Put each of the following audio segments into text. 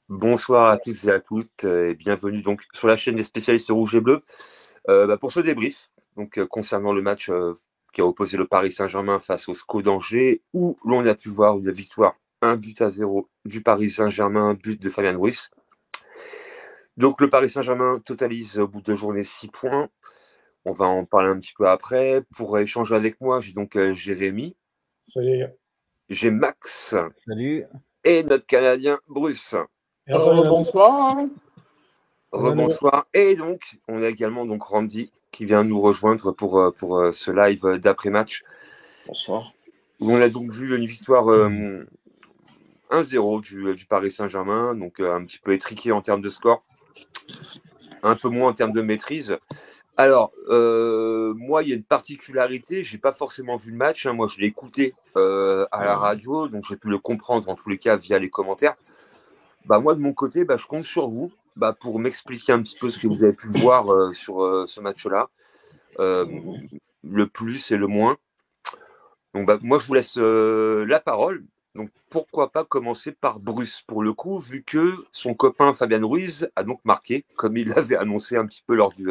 Bonsoir à tous et à toutes et bienvenue donc sur la chaîne des spécialistes rouges et bleus pour ce débrief concernant le match qui a opposé le Paris Saint-Germain face au SCO d'Angers où l'on a pu voir une victoire 1-0 du Paris Saint-Germain, but de Fabien Ruiz. Donc le Paris Saint-Germain totalise au bout de journée 6 points. On va en parler un petit peu après. Pour échanger avec moi, j'ai donc Jérémy. Salut. J'ai Max. Salut. Et notre Canadien Bruce. Bonsoir. Rebonsoir. Et donc, on a également donc Randy qui vient nous rejoindre pour ce live d'après-match. Bonsoir. Où on a donc vu une victoire 1-0 du Paris Saint-Germain, donc un petit peu étriqué en termes de score, un peu moins en termes de maîtrise. Alors, moi, il y a une particularité, j'ai pas forcément vu le match, moi je l'ai écouté à la radio, donc j'ai pu le comprendre en tous les cas via les commentaires. Moi, de mon côté, je compte sur vous pour m'expliquer un petit peu ce que vous avez pu voir sur ce match-là, le plus et le moins. Donc, moi, je vous laisse la parole. Donc, pourquoi pas commencer par Bruce, pour le coup, vu que son copain Fabien Ruiz a donc marqué, comme il l'avait annoncé un petit peu lors du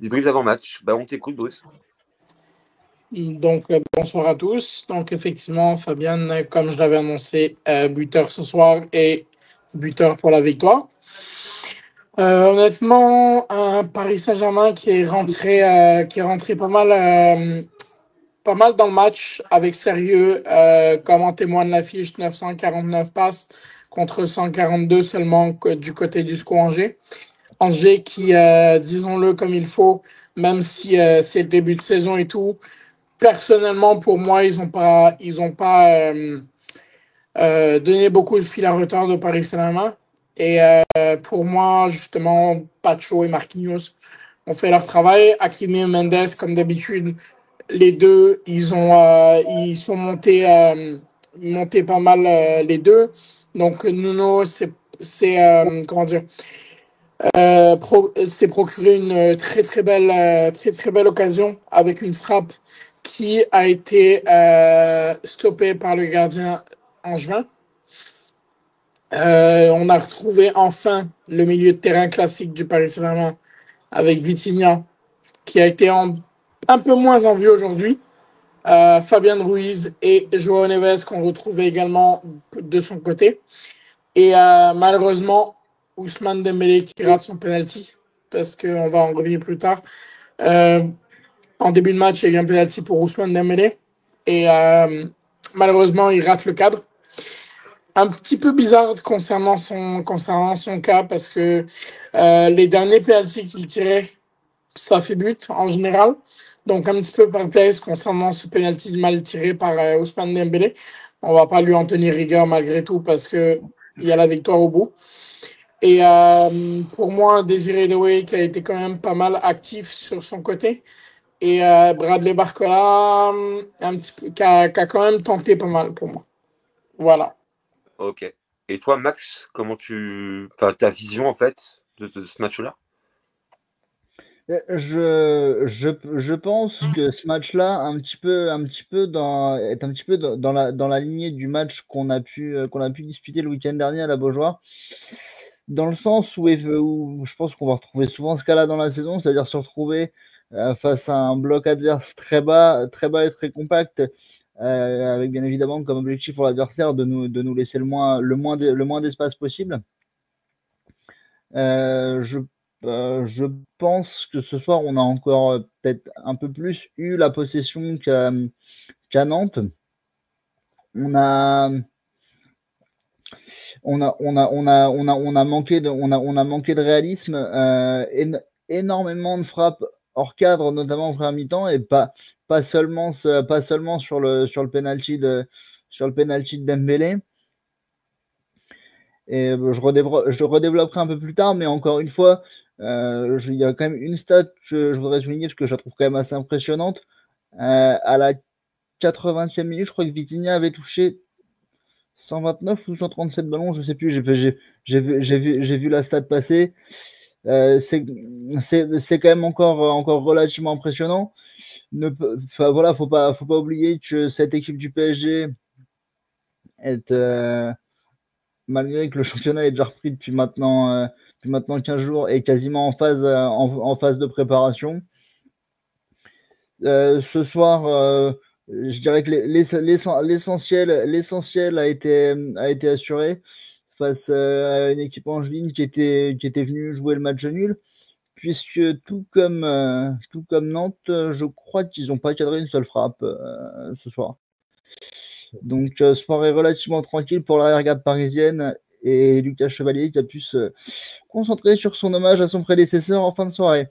brief d'avant-match. On t'écoute, Bruce. Donc, bonsoir à tous. Donc, effectivement, Fabien, comme je l'avais annoncé, buteur ce soir et buteur pour la victoire. Honnêtement, un Paris Saint-Germain qui est rentré pas mal dans le match avec sérieux, comme en témoigne l'affiche 949 passes contre 142 seulement du côté du SCO Angers. Angers qui, disons-le comme il faut, même si c'est le début de saison et tout, personnellement, pour moi, ils ont pas donné beaucoup de fil à retordre de Paris Saint-Germain. Et pour moi, justement, Pacho et Marquinhos ont fait leur travail. Hakimi et Mendes, comme d'habitude, les deux, ils sont montés pas mal les deux. Donc Nuno, comment dire, s'est procuré une très très belle occasion avec une frappe qui a été stoppée par le gardien angevin. On a retrouvé enfin le milieu de terrain classique du Paris Saint-Germain avec Vitinha qui a été un peu moins en vue aujourd'hui. Fabien Ruiz et Joao Neves qu'on retrouvait également de son côté. Et malheureusement, Ousmane Dembélé qui rate son penalty, parce qu'on va en revenir plus tard. En début de match, il y a eu un penalty pour Ousmane Dembélé. Et malheureusement, il rate le cadre. Un petit peu bizarre concernant son cas, parce que les derniers penalties qu'il tirait, ça fait but en général. Donc un petit peu perplexe concernant ce penalty mal tiré par Ousmane Dembélé. On va pas lui en tenir rigueur malgré tout parce que il y a la victoire au bout. Et pour moi, Désiré Doué qui a été quand même pas mal actif sur son côté. Et Bradley Barcola, un petit peu, qui a quand même tenté pas mal pour moi. Voilà. Ok. Et toi, Max, ta vision en fait de ce match-là? Je pense que ce match-là, est un petit peu dans la lignée du match qu'on a pu disputer le week-end dernier à la Beaujoire, dans le sens où je pense qu'on va retrouver souvent ce cas-là dans la saison, c'est-à-dire se retrouver face à un bloc adverse très bas et très compact, avec bien évidemment comme objectif pour l'adversaire de nous laisser le moins d'espace possible. Je pense que ce soir, on a encore peut-être un peu plus eu la possession qu'à Nantes. On a manqué de réalisme, énormément de frappes hors cadre, notamment en première mi-temps, et pas seulement sur le penalty de Dembélé. Et je redévelopperai un peu plus tard, mais encore une fois, il y a quand même une stat que je voudrais souligner parce que je la trouve quand même assez impressionnante. À la 80e minute, je crois que Vitinha avait touché 129 ou 137 ballons, je sais plus. J'ai vu la stat passer. C'est quand même encore relativement impressionnant. Voilà, faut pas oublier que cette équipe du PSG est malgré que le championnat est déjà repris depuis maintenant 15 jours et quasiment en phase de préparation. Ce soir, je dirais que l'essentiel a été assuré face à une équipe angevine qui était venue jouer le match nul, puisque tout comme Nantes, je crois qu'ils n'ont pas cadré une seule frappe ce soir. Donc, soirée relativement tranquille pour l'arrière-garde parisienne et Lucas Chevalier qui a pu se concentrer sur son hommage à son prédécesseur en fin de soirée.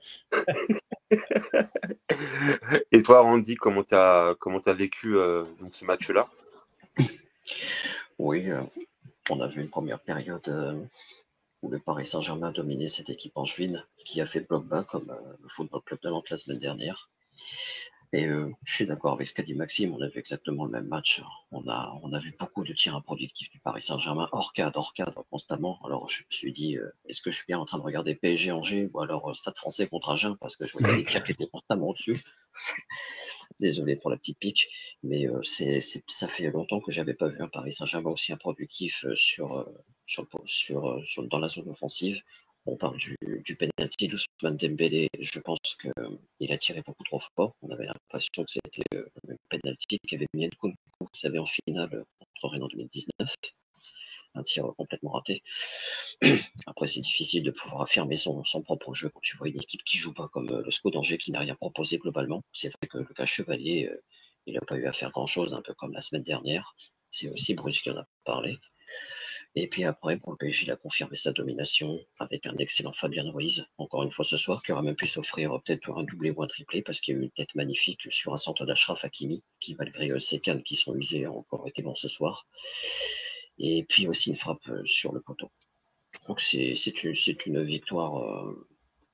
Et toi, Randy, comment t'as vécu donc ce match-là? Oui, on a vu une première période où le Paris Saint-Germain a dominé cette équipe angevine qui a fait bloc bas comme le Football Club de Nantes la semaine dernière. Et je suis d'accord avec ce qu'a dit Maxime, on a vu exactement le même match. On a vu beaucoup de tirs improductifs du Paris Saint-Germain, hors cadre, constamment. Alors je me suis dit, est-ce que je suis bien en train de regarder PSG Angers ou alors Stade Français contre Agen, parce que je voyais des tirs qui étaient constamment au-dessus. Désolé pour la petite pique, mais ça fait longtemps que j'avais pas vu un Paris Saint-Germain aussi improductif dans la zone offensive. On parle du penalty d'Ousmane Dembélé. Je pense qu'il a tiré beaucoup trop fort. On avait l'impression que c'était le penalty qu'avait mis Nkunku, vous savez, en finale contre Rennes en 2019. Un tir complètement raté. Après, c'est difficile de pouvoir affirmer son propre jeu quand tu vois une équipe qui joue pas comme le SCO d'Angers qui n'a rien proposé globalement. C'est vrai que Lucas Chevalier, il n'a pas eu à faire grand-chose, un peu comme la semaine dernière. C'est aussi Bruce qui en a parlé. Et puis après, pour le PSG, il a confirmé sa domination avec un excellent Fabien Ruiz, encore une fois ce soir, qui aurait même pu s'offrir peut-être un doublé ou un triplé, parce qu'il y a eu une tête magnifique sur un centre d'Achraf Hakimi, qui malgré ses cannes qui sont usées, a encore été bon ce soir. Et puis aussi une frappe sur le poteau. Donc c'est une victoire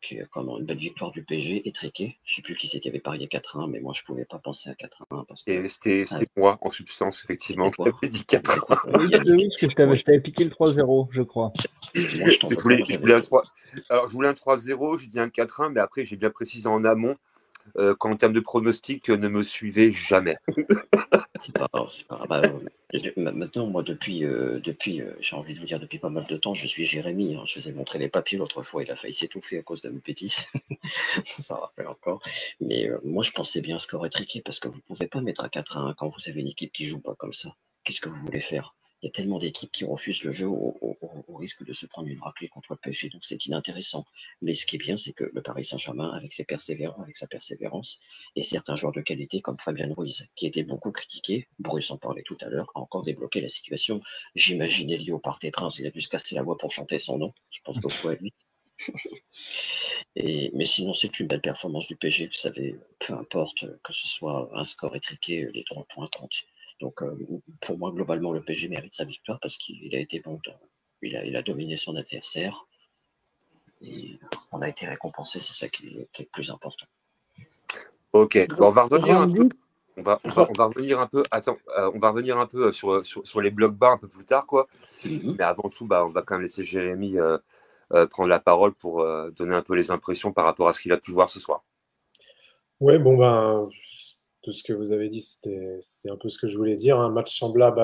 qui est comme une belle victoire du PSG, étriquée. Je ne sais plus qui c'est qui avait parié 4-1, mais moi je ne pouvais pas penser à 4-1 parce que c'était moi en substance, effectivement, qui avait dit 4-1. Oui, parce que je t'avais piqué le 3-0, je crois. Moi, je t'en veux pas, je voulais un 3. Alors je voulais un 3-0, j'ai dit un 4-1, mais après j'ai bien précisé en amont qu'en termes de pronostic, ne me suivez jamais. C'est pas grave, c'est pas grave. Maintenant, moi, depuis j'ai envie de vous dire, depuis pas mal de temps, je suis Jérémy. Hein. Je vous ai montré les papiers l'autre fois, il a failli s'étouffer à cause de mes bêtises. Ça rappelle encore. Mais moi, je pensais bien score étriqué parce que vous pouvez pas mettre à 4-1 quand vous avez une équipe qui joue pas comme ça. Qu'est-ce que vous voulez faire? Il y a tellement d'équipes qui refusent le jeu au risque de se prendre une raclée contre le PSG, donc c'est inintéressant. Mais ce qui est bien, c'est que le Paris Saint-Germain, avec sa persévérance, et certains joueurs de qualité comme Fabien Ruiz, qui était beaucoup critiqué, Bruce en parlait tout à l'heure, a encore débloqué la situation. J'imagine lié au Parc des Princes, il a dû se casser la voix pour chanter son nom, je pense beaucoup à lui. Mais sinon, c'est une belle performance du PSG, vous savez, peu importe que ce soit un score étriqué, les 3 points comptent. Donc, pour moi, globalement, le PSG mérite sa victoire parce qu'il a été bon. Il a dominé son adversaire. Et on a été récompensé, c'est ça qui est le plus important. Ok, bon, on va revenir un peu. On va revenir un peu. Attends, on va revenir un peu sur les blocs bas un peu plus tard, quoi. Mais avant tout, on va quand même laisser Jérémy prendre la parole pour donner un peu les impressions par rapport à ce qu'il a pu voir ce soir. Ouais, bon tout ce que vous avez dit, c'est un peu ce que je voulais dire. Un match semblable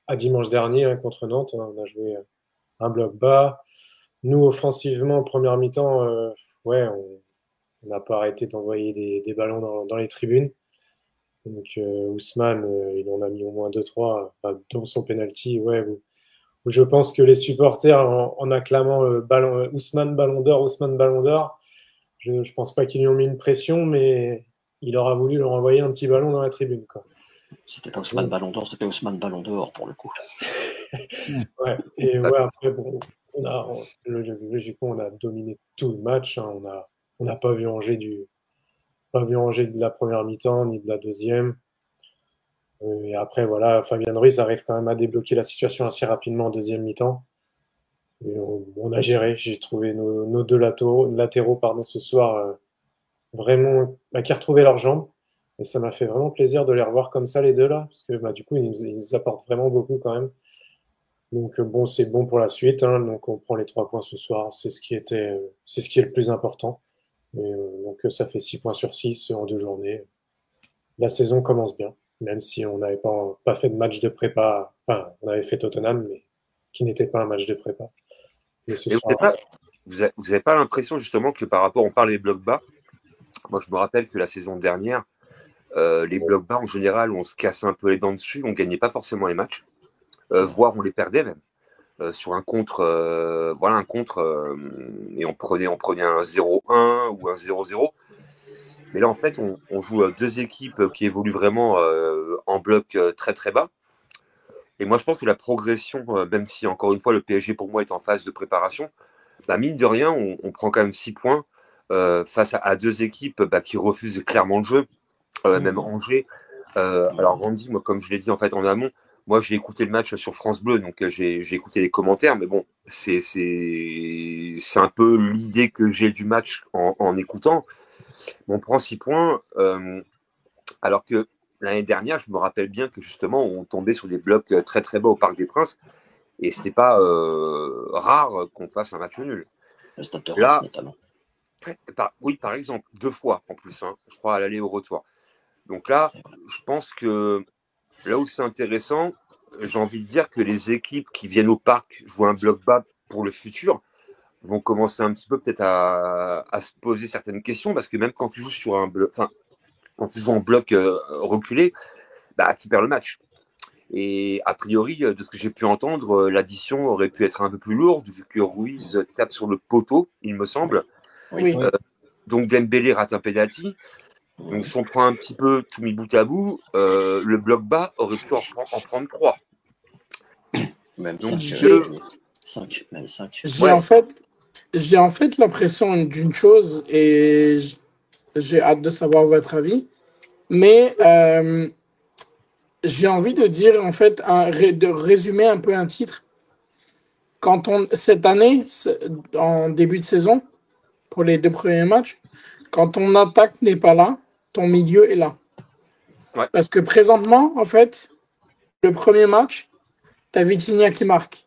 à dimanche dernier contre Nantes. On a joué un bloc bas. Nous, offensivement, en première mi-temps, on n'a pas arrêté d'envoyer des ballons dans les tribunes. Donc Ousmane, il en a mis au moins 2-3, dont son penalty, où je pense que les supporters, en acclamant Ousmane Ballon d'Or, je pense pas qu'ils lui ont mis une pression, mais il aura voulu leur envoyer un petit ballon dans la tribune, quoi. C'était pas Ousmane Ballon d'Or, c'était Ousmane Ballon dehors pour le coup. Après, bon, logiquement, on a dominé tout le match. Hein. On n'a pas vu Angers de la première mi-temps ni de la deuxième. Et après, voilà, Fabien Ruiz arrive quand même à débloquer la situation assez rapidement en deuxième mi-temps. Et on a géré. J'ai trouvé nos deux latéraux ce soir vraiment qui retrouvaient leurs jambes. Et ça m'a fait vraiment plaisir de les revoir comme ça, les deux là, parce que du coup, ils apportent vraiment beaucoup quand même. Donc bon, c'est bon pour la suite. Hein. Donc on prend les 3 points ce soir. C'est ce qui est le plus important. Et, donc ça fait 6 points sur 6 en 2 journées. La saison commence bien, même si on n'avait pas fait de match de prépa. Enfin, on avait fait Tottenham, mais qui n'était pas un match de prépa. Mais ce Et soir, vous avez pas l'impression justement que par rapport, on parle des blocs bas, moi je me rappelle que la saison dernière, les blocs bas en général, on se cassait un peu les dents dessus, on gagnait pas forcément les matchs, voire on les perdait même. Sur un contre, et on prenait un 0-1 ou un 0-0. Mais là, en fait, on joue deux équipes qui évoluent vraiment en bloc très très bas. Et moi, je pense que la progression, même si encore une fois le PSG pour moi est en phase de préparation, bah, mine de rien, on prend quand même 6 points face à deux équipes qui refusent clairement le jeu, même Angers. Alors Randy, moi, comme je l'ai dit en fait en amont, moi j'ai écouté le match sur France Bleu, donc j'ai écouté les commentaires, mais bon, c'est un peu l'idée que j'ai du match en écoutant. On prend 6 points, alors que l'année dernière, je me rappelle bien que justement, on tombait sur des blocs très très bas au Parc des Princes, et c'était pas rare qu'on fasse un match nul. Le Stade de Reims, Là, notamment. oui, par exemple, 2 fois en plus, hein, je crois à l'aller et au retour. Donc là, je pense que là où c'est intéressant, j'ai envie de dire que les équipes qui viennent au parc jouer un bloc bas pour le futur vont commencer un petit peu peut-être à se poser certaines questions, parce que même quand tu joues sur un bloc, enfin, quand tu joues en bloc reculé, tu perds le match. Et a priori, de ce que j'ai pu entendre, l'addition aurait pu être un peu plus lourde, vu que Ruiz tape sur le poteau, il me semble. Oui. Donc Dembélé rate un penalty. Donc si on prend un petit peu tout mis bout à bout, le bloc bas aurait pu en prendre 3. Même Donc, 5, même 5. J'ai en fait l'impression d'une chose et j'ai hâte de savoir votre avis. Mais j'ai envie de dire, en fait, de résumer un peu un titre. Cette année, en début de saison, pour les 2 premiers matchs, quand ton attaque n'est pas là, ton milieu est là. Ouais. Parce que présentement, en fait, le premier match, t'as Vitinha qui marque.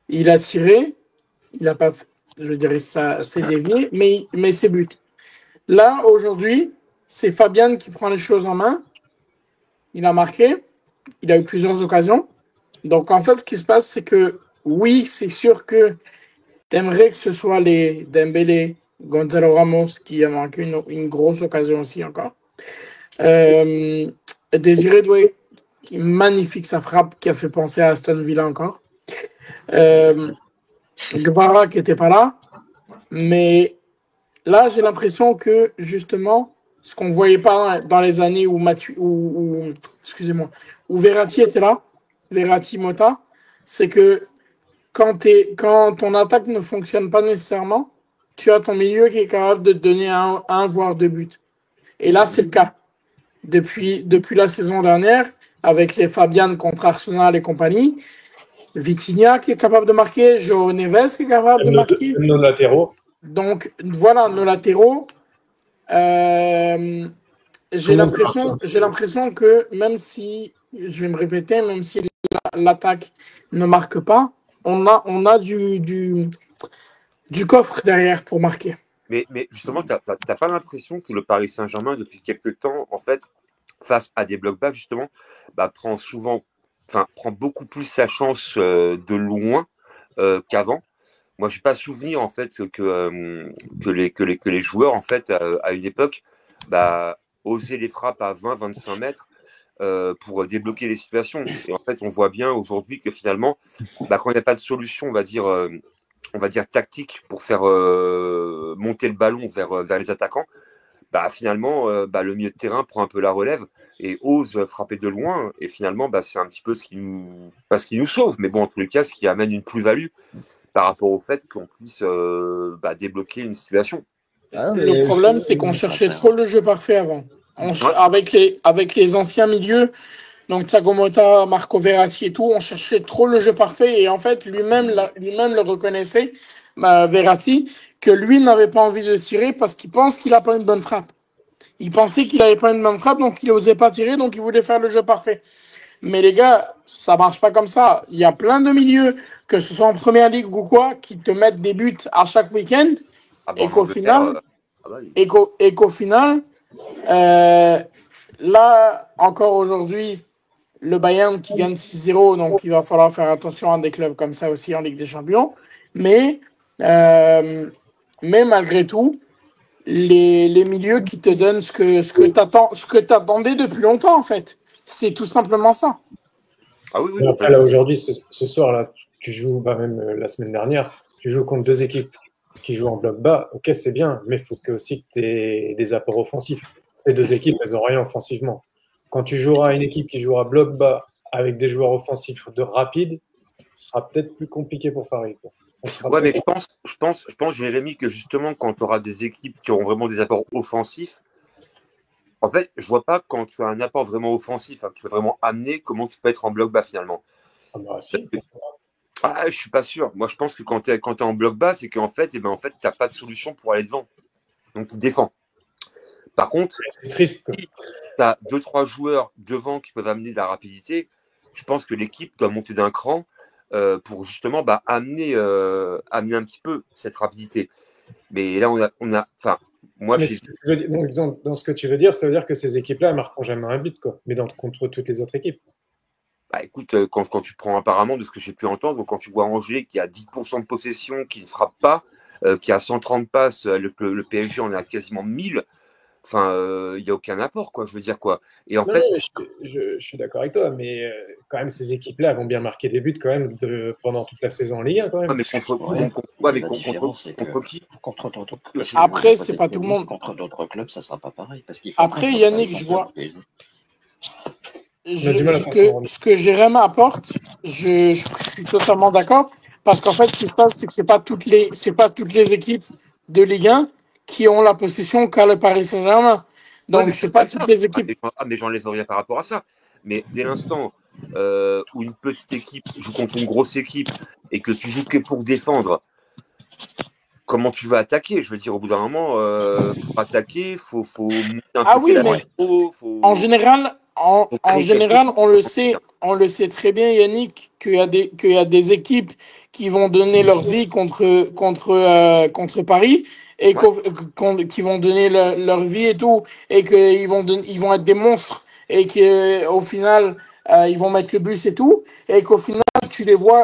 Il a tiré, il a pas, je dirais ça, c'est dévié, mais c'est but. Là, aujourd'hui, c'est Fabian qui prend les choses en main. Il a marqué, il a eu plusieurs occasions. Donc, en fait, ce qui se passe, c'est que oui, c'est sûr que tu aimerais que ce soit les Dembélé, Gonzalo Ramos qui a manqué une grosse occasion aussi encore. Désiré Doué, qui est magnifique sa frappe, qui a fait penser à Aston Villa encore. Guevara qui n'était pas là. Mais là, j'ai l'impression que justement, ce qu'on ne voyait pas dans les années où où Verratti était là, Verratti Mota, c'est que quand ton attaque ne fonctionne pas nécessairement, tu as ton milieu qui est capable de te donner un voire 2 buts. Et là, c'est le cas. Depuis la saison dernière, avec les Fabian contre Arsenal et compagnie, Vitinha qui est capable de marquer, João Neves qui est capable de marquer. Nos latéraux. Donc voilà, nos latéraux. J'ai l'impression que même si, je vais me répéter, même si l'attaque ne marque pas, on a du coffre derrière pour marquer. Mais justement, tu n'as pas l'impression que le Paris Saint-Germain, depuis quelques temps, en fait, face à des blocs bas, justement, prend beaucoup plus sa chance de loin qu'avant. Moi, je n'ai pas souvenir, en fait, que les joueurs, en fait, à une époque, osaient les frappes à 20-25 mètres pour débloquer les situations. Et en fait, on voit bien aujourd'hui que finalement, quand il n'y a pas de solution, on va dire tactique pour faire monter le ballon vers les attaquants, finalement, le milieu de terrain prend un peu la relève et ose frapper de loin. Et finalement, c'est un petit peu ce qui nous sauve. Mais bon, en tous les cas, ce qui amène une plus-value par rapport au fait qu'on puisse débloquer une situation. Le problème, c'est qu'on cherchait trop le jeu parfait avant. Avec les anciens milieux, donc Thiago Motta, Marco Verratti et tout, on cherchait trop le jeu parfait et en fait, lui-même le reconnaissait, Verratti, que lui n'avait pas envie de tirer parce qu'il pense qu'il n'a pas une bonne frappe. Il pensait qu'il n'avait pas une bonne frappe, donc il n'osait pas tirer, donc il voulait faire le jeu parfait. Mais les gars, ça marche pas comme ça. Il y a plein de milieux, que ce soit en première ligue ou quoi, qui te mettent des buts à chaque week-end et qu'au final, là, encore aujourd'hui, le Bayern qui gagne 6-0, donc il va falloir faire attention à des clubs comme ça aussi en Ligue des Champions. Mais malgré tout, les milieux qui te donnent ce que t'attendais depuis longtemps, en fait. C'est tout simplement ça. Ah oui, oui. Et après, là, aujourd'hui, ce soir-là, tu joues, même la semaine dernière, tu joues contre deux équipes qui jouent en bloc bas. Ok, c'est bien, mais il faut aussi que tu aies des apports offensifs. Ces deux équipes, elles n'ont rien offensivement. Quand tu joueras une équipe qui jouera bloc bas avec des joueurs offensifs de rapide, ce sera peut-être plus compliqué pour Paris, quoi. Ouais, mais je pense, Jérémy, que justement, quand tu auras des équipes qui auront vraiment des apports offensifs, en fait, je vois pas quand tu as un apport vraiment offensif, qui peut vraiment amener, comment tu peux être en bloc bas finalement. Ah bah, si. Je suis pas sûr. Moi, je pense que quand tu es en bloc bas, c'est qu'en fait, tu n'as pas de solution pour aller devant. Donc, tu défends. Par contre, c'est triste, si tu as 2-3 joueurs devant qui peuvent amener de la rapidité, je pense que l'équipe doit monter d'un cran pour justement amener un petit peu cette rapidité. Mais là, moi, dans ce que tu veux dire, ça veut dire que ces équipes-là, elles marqueront jamais un but, quoi. Mais contre toutes les autres équipes. Bah, écoute, quand tu prends apparemment de ce que j'ai pu entendre, quand tu vois Angers qui a 10% de possession, qui ne frappe pas, qui a 130 passes, le PSG en est à quasiment 1000. Enfin, il n'y a aucun apport, quoi. Je veux dire quoi. Et en fait, je suis d'accord avec toi, mais quand même, ces équipes-là vont bien marquer des buts quand même pendant toute la saison en Ligue 1, quand même. Mais contre qui? Après, c'est pas tout le monde. Contre d'autres clubs, ça sera pas pareil. Après, Yannick, je vois. Ce que Jérém apporte, je suis totalement d'accord. Parce qu'en fait, ce qui se passe, c'est que c'est pas toutes les équipes de Ligue 1 qui ont la possession qu'a le Paris Saint-Germain. Donc, c'est pas toutes les équipes. Mais j'enlève rien par rapport à ça. Mais dès l'instant où une petite équipe joue contre une grosse équipe et que tu joues que pour défendre, comment tu vas attaquer? Je veux dire, au bout d'un moment, pour attaquer, faut en général, on le sait très bien, Yannick, qu'il y a des équipes qui vont donner leur vie contre Paris et qui vont donner leur vie et tout, et qu'ils vont être des monstres et qu'au final, ils vont mettre le bus et tout, et qu'au final, tu les vois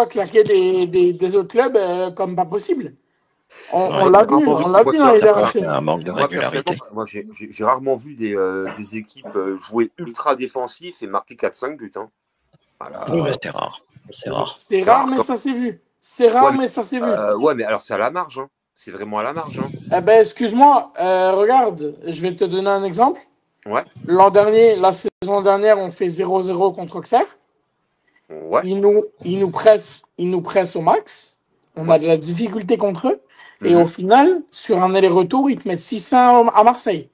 claquer des autres clubs comme pas possible. On l'a vu dans les dernières un manque de régularité. Moi, j'ai rarement vu des équipes jouer ultra défensif et marquer 4-5 buts. Hein. Voilà. Oui, c'est rare. C'est rare, mais ça s'est vu. Mais ça s'est vu. Mais alors c'est à la marge. Hein. C'est vraiment à la marge. Hein. Eh ben, excuse-moi, regarde, je vais te donner un exemple. Ouais. La saison dernière, on fait 0-0 contre Auxerre. Ouais. Ils nous pressent au max. On a de la difficulté contre eux. Et au final, sur un aller-retour, ils te mettent 6-1 à Marseille.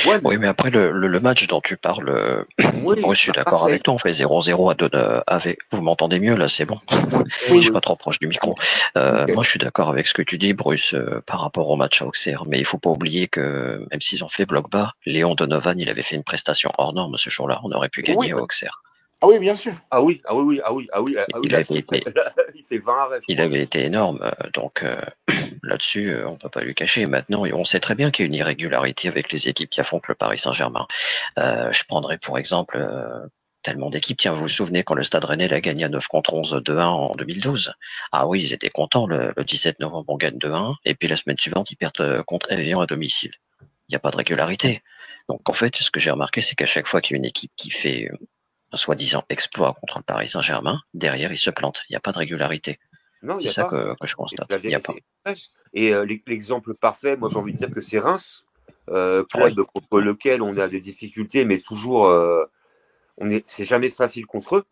Ouais, oui, mais après le match dont tu parles, moi je suis d'accord avec toi, on fait 0-0 avec. Vous m'entendez mieux là, c'est bon. Oui, je suis pas trop proche du micro. Moi je suis d'accord avec ce que tu dis, Bruce, par rapport au match à Auxerre, mais il faut pas oublier que même s'ils ont fait bloc bas, Léon Donovan, il avait fait une prestation hors norme ce jour-là, on aurait pu gagner à Auxerre. Ah oui, bien sûr. Ah oui. Il avait été. Il fait 20 arrêts. Il avait été énorme, donc là-dessus, on peut pas lui cacher. Maintenant, on sait très bien qu'il y a une irrégularité avec les équipes qui affrontent le Paris Saint-Germain. Je prendrai pour exemple tellement d'équipes. Tiens, vous vous souvenez quand le Stade Rennais a gagné à 9 contre 11 2-1 en 2012? Ah oui, ils étaient contents. Le 17 novembre, on gagne 2-1, et puis la semaine suivante, ils perdent contre Evian à domicile. Il n'y a pas de régularité. Donc en fait, ce que j'ai remarqué, c'est qu'à chaque fois qu'il y a une équipe qui fait un soi-disant exploit contre le Paris Saint-Germain, derrière, il se plante. Il n'y a pas de régularité. C'est ça que je constate. Il n'y a pas. Et l'exemple parfait, moi j'ai envie de dire que c'est Reims, club contre lequel on a des difficultés, mais toujours, c'est jamais facile contre eux.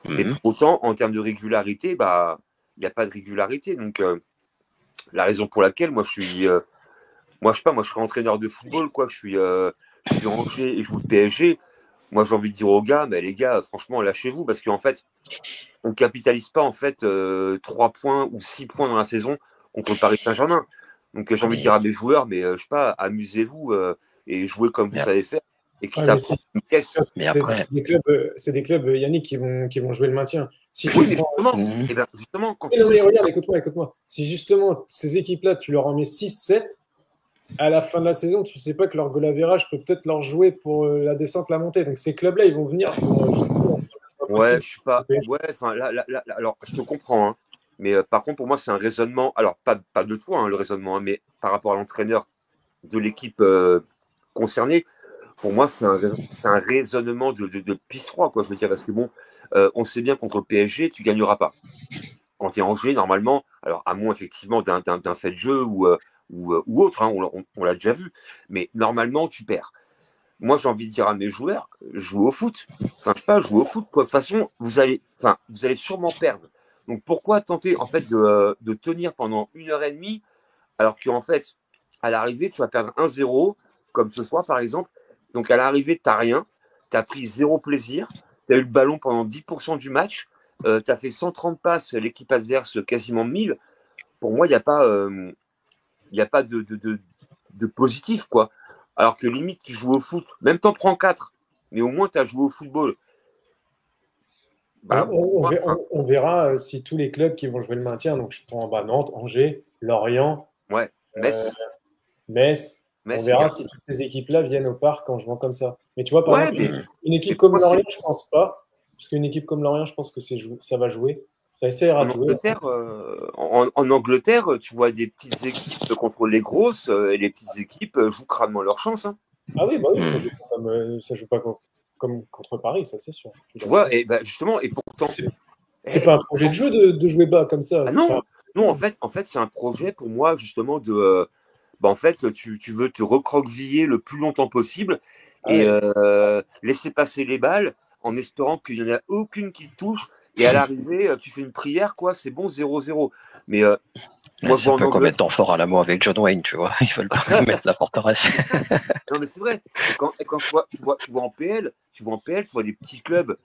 Mais pour autant, en termes de régularité, il n'y a pas de régularité. Donc, la raison pour laquelle moi je serais entraîneur de football, quoi. Je suis Angers et je joue le PSG. Moi, j'ai envie de dire aux gars, mais les gars, franchement, lâchez-vous, parce qu'en fait, on ne capitalise pas 3 points ou 6 points dans la saison contre le Paris Saint-Germain. Donc, j'ai envie de dire à mes joueurs, mais je sais pas, amusez-vous et jouez comme vous savez faire. Et qui c'est des clubs, Yannick, qui vont jouer le maintien. Si justement, quand regarde, écoute-moi. Si justement ces équipes-là, tu leur en mets 6-7, à la fin de la saison, tu sais pas que leur goal average peut peut-être leur jouer pour la descente, la montée. Donc ces clubs-là, ils vont venir pour justement, c'est pas Ouais, possible. je suis pas. Ouais, enfin, alors, je te comprends, hein. Mais par contre, pour moi, c'est un raisonnement. Alors, pas de toi, hein, le raisonnement, hein, mais par rapport à l'entraîneur de l'équipe concernée, pour moi, c'est un raisonnement de pisse-froid, quoi. Je veux dire, parce que bon, on sait bien contre le PSG, tu gagneras pas. Quand tu es Angers, normalement, alors à moins effectivement d'un fait de jeu ou autre, hein, on l'a déjà vu, mais normalement, tu perds. Moi, j'ai envie de dire à mes joueurs, jouez au foot. Enfin, je sais pas, jouez au foot, quoi. De toute façon, vous allez sûrement perdre. Donc, pourquoi tenter, en fait, de tenir pendant 1 heure et demie, alors qu'en fait, à l'arrivée, tu vas perdre 1-0, comme ce soir, par exemple. Donc, à l'arrivée, tu n'as rien. Tu as pris zéro plaisir. Tu as eu le ballon pendant 10% du match. Tu as fait 130 passes, l'équipe adverse quasiment 1000. Pour moi, il y a pas de positif, quoi. Alors que limite, tu joues au foot, même t'en prends 4, mais au moins tu as joué au football. Bah, pour moi, On verra si tous les clubs qui vont jouer le maintien, donc je prends Nantes, Angers, Lorient, ouais, euh, Metz, Metz, on Metz verra également. si toutes ces équipes-là viennent au parc en jouant comme ça. Mais tu vois, par Ouais, exemple, mais une équipe pour comme moi, c'est Lorient, je pense pas. Parce qu'une équipe comme Lorient, je pense que ça va jouer. Ça essaiera en de jouer. Angleterre. En Angleterre, tu vois des petites équipes contre les grosses, et les petites équipes jouent crânement leur chance, hein. Ah oui, bah oui, ça Hmm. joue pas ça joue pas comme contre Paris, ça c'est sûr. Je suis Tu d'accord. vois, et bah, justement, et pourtant, C'est pas et un projet de pourtant, jeu de jouer bas comme ça. ah C'est pas. non, non, en fait, c'est un projet pour moi justement bah, en fait, tu veux te recroqueviller le plus longtemps possible Ah et ouais, laisser passer les balles en espérant qu'il n'y en a aucune qui te touche. Et à l'arrivée, tu fais une prière, quoi, c'est bon, 0-0. Mais moi, je C'est un vois en peu comme Angleterre. être dans Fort Alamo avec John Wayne, tu vois. Ils veulent pas mettre la forteresse. Non, mais c'est vrai. Et quand tu vois en PL, tu vois des petits clubs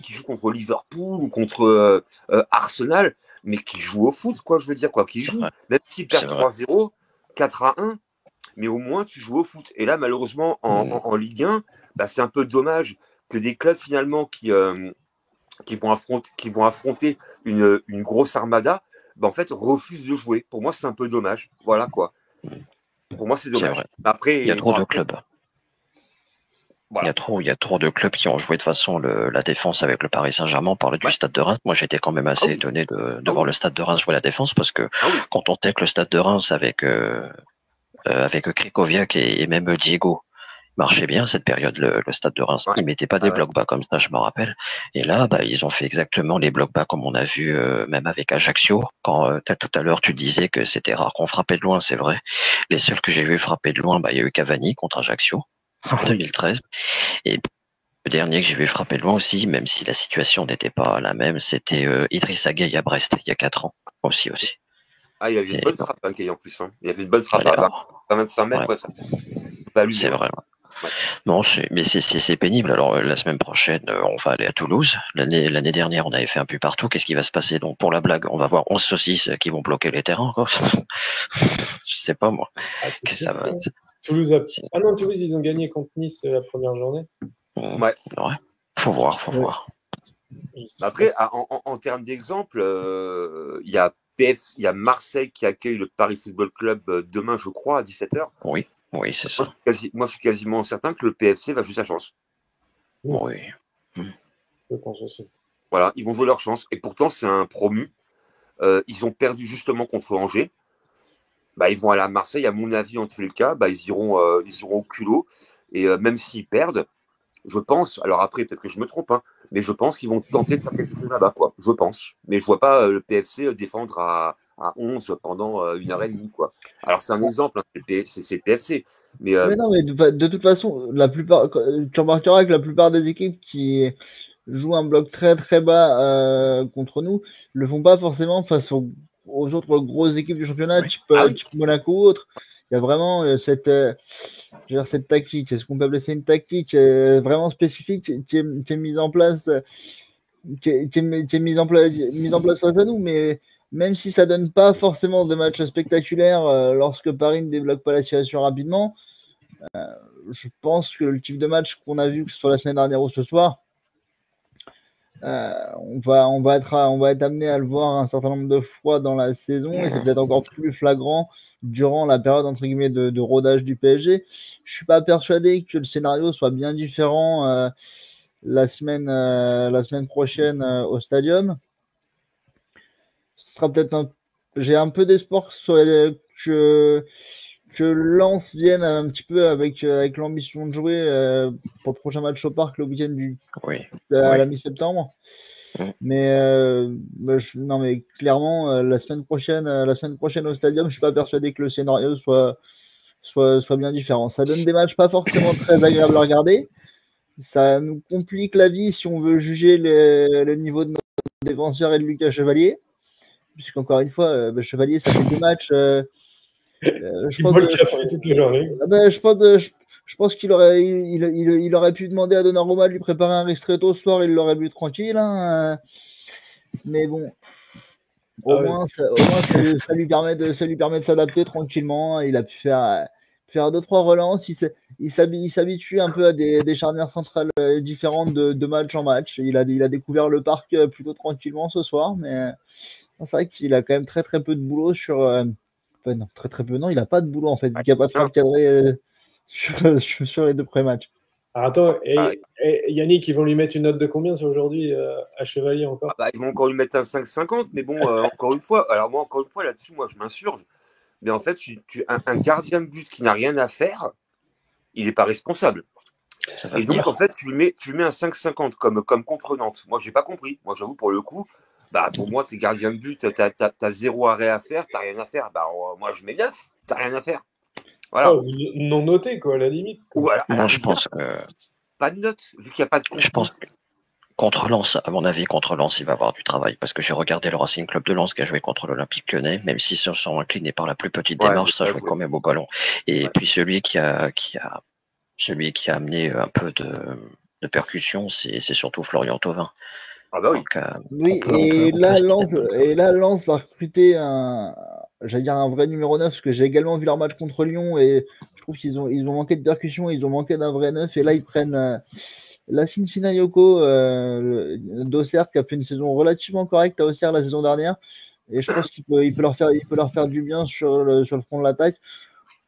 qui jouent contre Liverpool ou contre Arsenal, mais qui jouent au foot, quoi, je veux dire, quoi, qui C'est jouent. vrai. Même s'ils C'est perdent vrai. 3-0, 4-1, mais au moins tu joues au foot. Et là, malheureusement, en Ligue 1, bah, c'est un peu dommage que des clubs finalement qui vont affronter une grosse armada, bah, en fait, refusent de jouer. Pour moi, c'est un peu dommage. Voilà, quoi. Pour moi, c'est C'est dommage. vrai. Il y a Après, trop bon, de après, clubs. voilà. Il y a trop de clubs qui ont joué de façon la défense avec le Paris Saint-Germain. On parlait du Ouais. stade de Reims. Moi, j'étais quand même Ah assez oui, étonné de ah voir oui, le stade de Reims jouer la défense parce que ah oui. quand on que le stade de Reims avec Krikoviak et même Diego marchait bien cette période, le stade de Reims. Ouais. Ils mettaient pas Ah des ouais. blocs bas comme ça, je me rappelle. Et là, bah, ils ont fait exactement les blocs bas comme on a vu même avec Ajaccio. Quand tout à l'heure tu disais que c'était rare qu'on frappait de loin, c'est vrai. Les seuls que j'ai vu frapper de loin, bah, il y a eu Cavani contre Ajaccio en Ah oui. 2013. Et le dernier que j'ai vu frapper de loin aussi, même si la situation n'était pas la même, c'était Idrissa Gueye à Brest, il y a 4 ans. Aussi. Ah, il avait une C'est bonne frappe, hein, Gueye, en plus, hein. Il avait une bonne frappe allez, à 25 ouais, mètres, ouais, ça faut pas allumer. c'est Ouais. vrai. Ouais. Non, mais c'est pénible. Alors la semaine prochaine, on va aller à Toulouse. L'année dernière, on avait fait un peu partout. Qu'est-ce qui va se passer? Donc pour la blague, on va voir 11 saucisses qui vont bloquer les terrains, quoi. Je sais pas moi. Ah, c'est Qu'est-ce que ça triste, va hein. être? Toulouse Ah non, Toulouse, ils ont gagné contre Nice la première journée. Ouais. Ouais. Faut voir, faut Ouais. voir. Après, en termes d'exemple, il y a Marseille qui accueille le Paris Football Club demain, je crois, à 17h. Oui, c'est Moi, ça. moi, je suis quasiment certain que le PFC va jouer sa chance. Oui. Je pense aussi. Voilà, ils vont jouer leur chance. Et pourtant, c'est un promu. Ils ont perdu justement contre Angers. Bah, ils vont aller à Marseille, à mon avis, en tous les cas, bah, ils iront au culot. Et même s'ils perdent, je pense, alors après, peut-être que je me trompe, hein, mais je pense qu'ils vont tenter de faire quelque chose là-bas, quoi. Je pense. Mais je vois pas le PFC défendre à 11 pendant 1 heure et demie, quoi. Alors, c'est un exemple, hein, c'est le PFC. Mais Mais non, mais de toute façon, la plupart, tu remarqueras que la plupart des équipes qui jouent un bloc très très bas contre nous le font pas forcément face aux autres grosses équipes du championnat, Oui. ah oui, type Monaco ou autre. Il y a vraiment je veux dire, cette tactique, est-ce qu'on peut appeler ça une tactique vraiment spécifique qui est mise en place, qui est mise en place face à nous, mais même si ça donne pas forcément de matchs spectaculaires lorsque Paris ne débloque pas la situation rapidement, je pense que le type de match qu'on a vu, que ce soit la semaine dernière ou ce soir, on va être amené à le voir un certain nombre de fois dans la saison et c'est peut-être encore plus flagrant durant la période entre guillemets de rodage du PSG. Je suis pas persuadé que le scénario soit bien différent la semaine prochaine au Stadium. Ce sera peut-être j'ai un peu d'espoir que Lens vienne un petit peu avec l'ambition de jouer pour le prochain match au Parc le week-end à la mi-septembre. Mais non, mais clairement la semaine prochaine au Stadium, je suis pas persuadé que le scénario soit bien différent. Ça donne des matchs pas forcément très agréables à regarder. Ça nous complique la vie si on veut juger le niveau de notre défenseur et de Lucas Chevalier. Puisqu'encore une fois, Chevalier, ça fait 2 matchs. Je pense qu'il aurait pu demander à Donnarumma de lui préparer un ristretto ce soir, il l'aurait vu tranquille. Hein. Mais bon, au moins, ça lui permet de s'adapter tranquillement. Il a pu faire 2-3 relances. Il s'habitue un peu à des charnières centrales différentes de match en match. Il a découvert le Parc plutôt tranquillement ce soir, mais c'est vrai qu'il a quand même très très peu de boulot sur. Non, très peu. Non, il n'a pas de boulot en fait. Il n'a pas de faire cadrer sur les 2 pré-matchs. Attends, et Yannick, ils vont lui mettre une note de combien sur aujourd'hui à Chevalier encore? Ils vont encore lui mettre un 5,50, mais bon, encore une fois, là-dessus, moi je m'insurge. Mais en fait, un gardien de but qui n'a rien à faire, il n'est pas responsable. Et donc, en fait, tu lui mets un 5,50 comme contre Nantes. Moi, j'ai pas compris. Moi, j'avoue, pour le coup, pour moi, t'es gardien de but, t'as 0 arrêt à faire, t'as rien à faire. Moi, je mets 9, t'as rien à faire. Voilà. Oh, non noté, quoi, à la limite. Voilà. Moi, je pense que. Pas de note, vu qu'il n'y a pas de Je pense que contre Lens, à mon avis, contre Lens, il va avoir du travail. Parce que j'ai regardé le Racing Club de Lens qui a joué contre l'Olympique Lyonnais, même s'ils se sont inclinés par la plus petite démarche, ça joue quand même au ballon. Et puis celui qui a amené un peu de percussion, c'est surtout Florian Thauvin. Ah bah oui. Donc, là, Lens va recruter un vrai numéro 9, parce que j'ai également vu leur match contre Lyon et je trouve qu'ils ont manqué de percussion, ils ont manqué d'un vrai 9 et là ils prennent Lassine Sinayoko d'Auxerre qui a fait une saison relativement correcte à Auxerre la saison dernière et je pense qu'il peut leur faire du bien sur le front de l'attaque.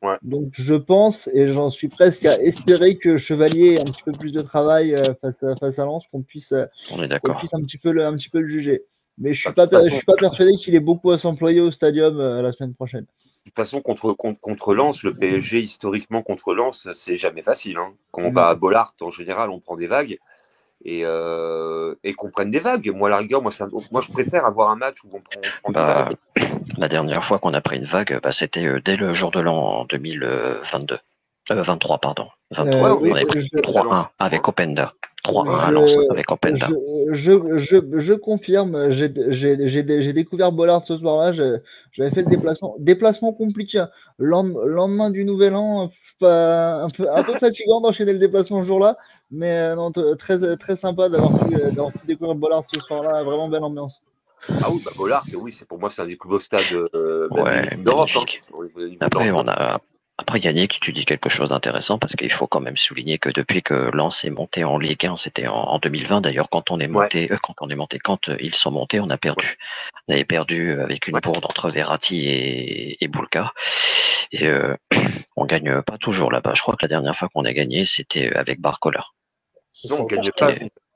Ouais. Donc je pense et j'en suis presque à espérer que Chevalier ait un petit peu plus de travail face à Lens, qu'on puisse un petit peu le juger. Mais je suis pas persuadé qu'il ait beaucoup à s'employer au Stadium la semaine prochaine. De toute façon, contre Lens, le PSG, historiquement, contre Lens, c'est jamais facile. Hein. Quand on va à Bollaert, en général, on prend des vagues et qu'on prenne des vagues. Moi, à la rigueur, moi, je préfère avoir un match où on prend des vagues. La dernière fois qu'on a pris une vague, c'était dès le jour de l'an en 2022. 23, pardon. 23, on avait pris 3-1 avec Openda. 3-1 à Lens avec Openda. Je confirme, j'ai découvert Bollaert ce soir-là, j'avais fait le déplacement compliqué. Lendemain du Nouvel An, un peu fatigant d'enchaîner le déplacement ce jour-là, mais non, très, très sympa d'avoir pu découvrir Bollaert ce soir-là, vraiment belle ambiance. Ah oui, Bollaert, oui, pour moi, c'est un des plus beaux stades d'Europe. Hein. Après, Yannick, tu dis quelque chose d'intéressant parce qu'il faut quand même souligner que depuis que Lens est monté en Ligue 1, c'était en 2020 d'ailleurs, quand ils sont montés, on a perdu. Ouais. On avait perdu avec une bourde entre Verratti et Boulka. Et on gagne pas toujours là-bas. Je crois que la dernière fois qu'on a gagné, c'était avec Barcola. Non, on gagne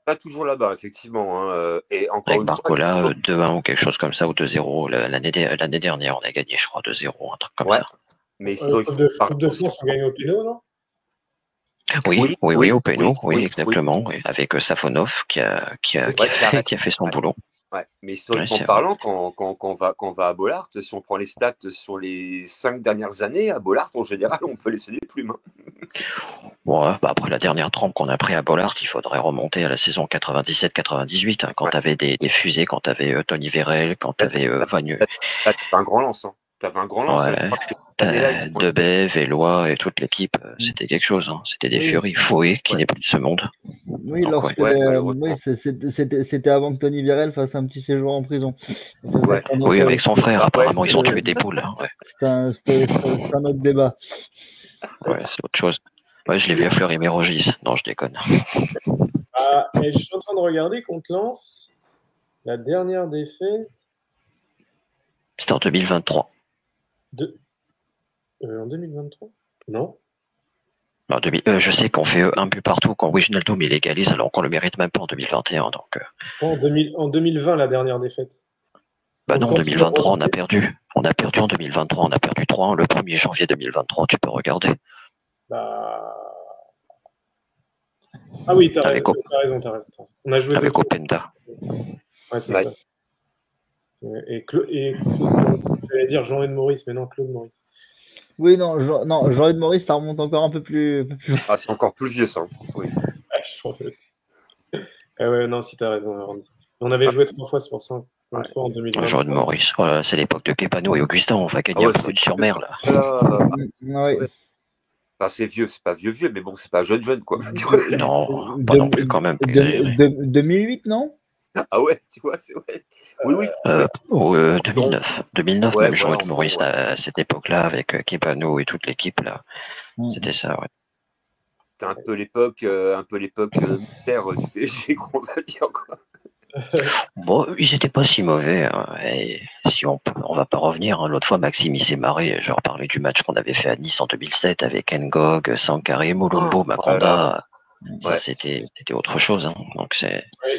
pas toujours là-bas, effectivement. Hein. Et encore avec Barcola, 2-1 ou quelque chose comme ça, ou 2-0. L'année dernière, on a gagné, je crois, 2-0, un truc comme ça. Mais Coupe de France, on gagne au péno, non? Oui, au péno, oui, exactement. Oui. Avec Safonov qui a fait son boulot. Ouais. Mais historiquement parlant, quand on va à Bollaert, si on prend les stats sur les 5 dernières années, à Bollaert, en général, on peut laisser des plumes. Ouais, après la dernière trempe qu'on a pris à Bollaert, il faudrait remonter à la saison 97-98, quand tu avais des fusées, quand tu avais Tony Vérel, quand tu avais Vagneux. Là, tu un grand lance. Hein. Tu avais un grand lance. Ouais. Debev, Eloi et toute l'équipe, c'était quelque chose. Hein. C'était des furies. Fouet qui n'est plus de ce monde. Oui, c'était avant que Tony Vérel fasse un petit séjour en prison. Oui, avec son frère. Apparemment, ils ont tué des poules. Ouais. C'était un autre débat. Ouais, c'est autre chose. Ouais, je l'ai vu à Fleury-Mérogis. Non, je déconne. Et je suis en train de regarder contre Lens. La dernière défaite. C'était en 2023. En 2023? Non? Je sais qu'on fait un but partout quand Wijnaldum il égalise alors qu'on le mérite même pas en 2021. Donc, En 2020, la dernière défaite. non, en Quand il est 2023, on a remonté. perdu. On a perdu en 2023, on a perdu 3-1 le 1er janvier 2023, tu peux regarder. Bah... Ah oui, t'as Avec, raison. On a joué avec contre. Openda. Ouais, c'est Ouais. ça. J'allais dire Jean-Ed Maurice, mais non, Claude Maurice. Oui, non, Jean-Ed Maurice, ça remonte encore un peu plus loin. Ah, c'est encore plus vieux, ça. Oui. Ah ouais, non, si t'as raison, Randy. On avait joué 3 fois, c'est pour ça. Ouais. 3 en 2020. Jean de Maurice, voilà, c'est l'époque de Kepano et Augustin, on va gagner Ah à ouais, Boulogne-sur-Mer là. Ouais. Enfin, c'est vieux, c'est pas vieux, mais bon, c'est pas jeune, quoi. Non, pas non plus quand même. 2008, non? Ah ouais, tu vois, c'est vrai. Oui. 2009. 2009, Ouais, même Jean voilà, de Maurice, ouais. à cette époque-là, avec Kepano et toute l'équipe là. C'était ça, ouais. C'était un peu l'époque militaire du PSG, qu'on va dire, quoi. Bon, ils étaient pas si mauvais. Hein. Et si on va pas revenir. Hein. L'autre fois, Maxime, il s'est marré. Je leur parlais du match qu'on avait fait à Nice en 2007 avec Ngog, Sankharé, Mulumbu, Makonda. Ça, c'était autre chose. Hein. Donc,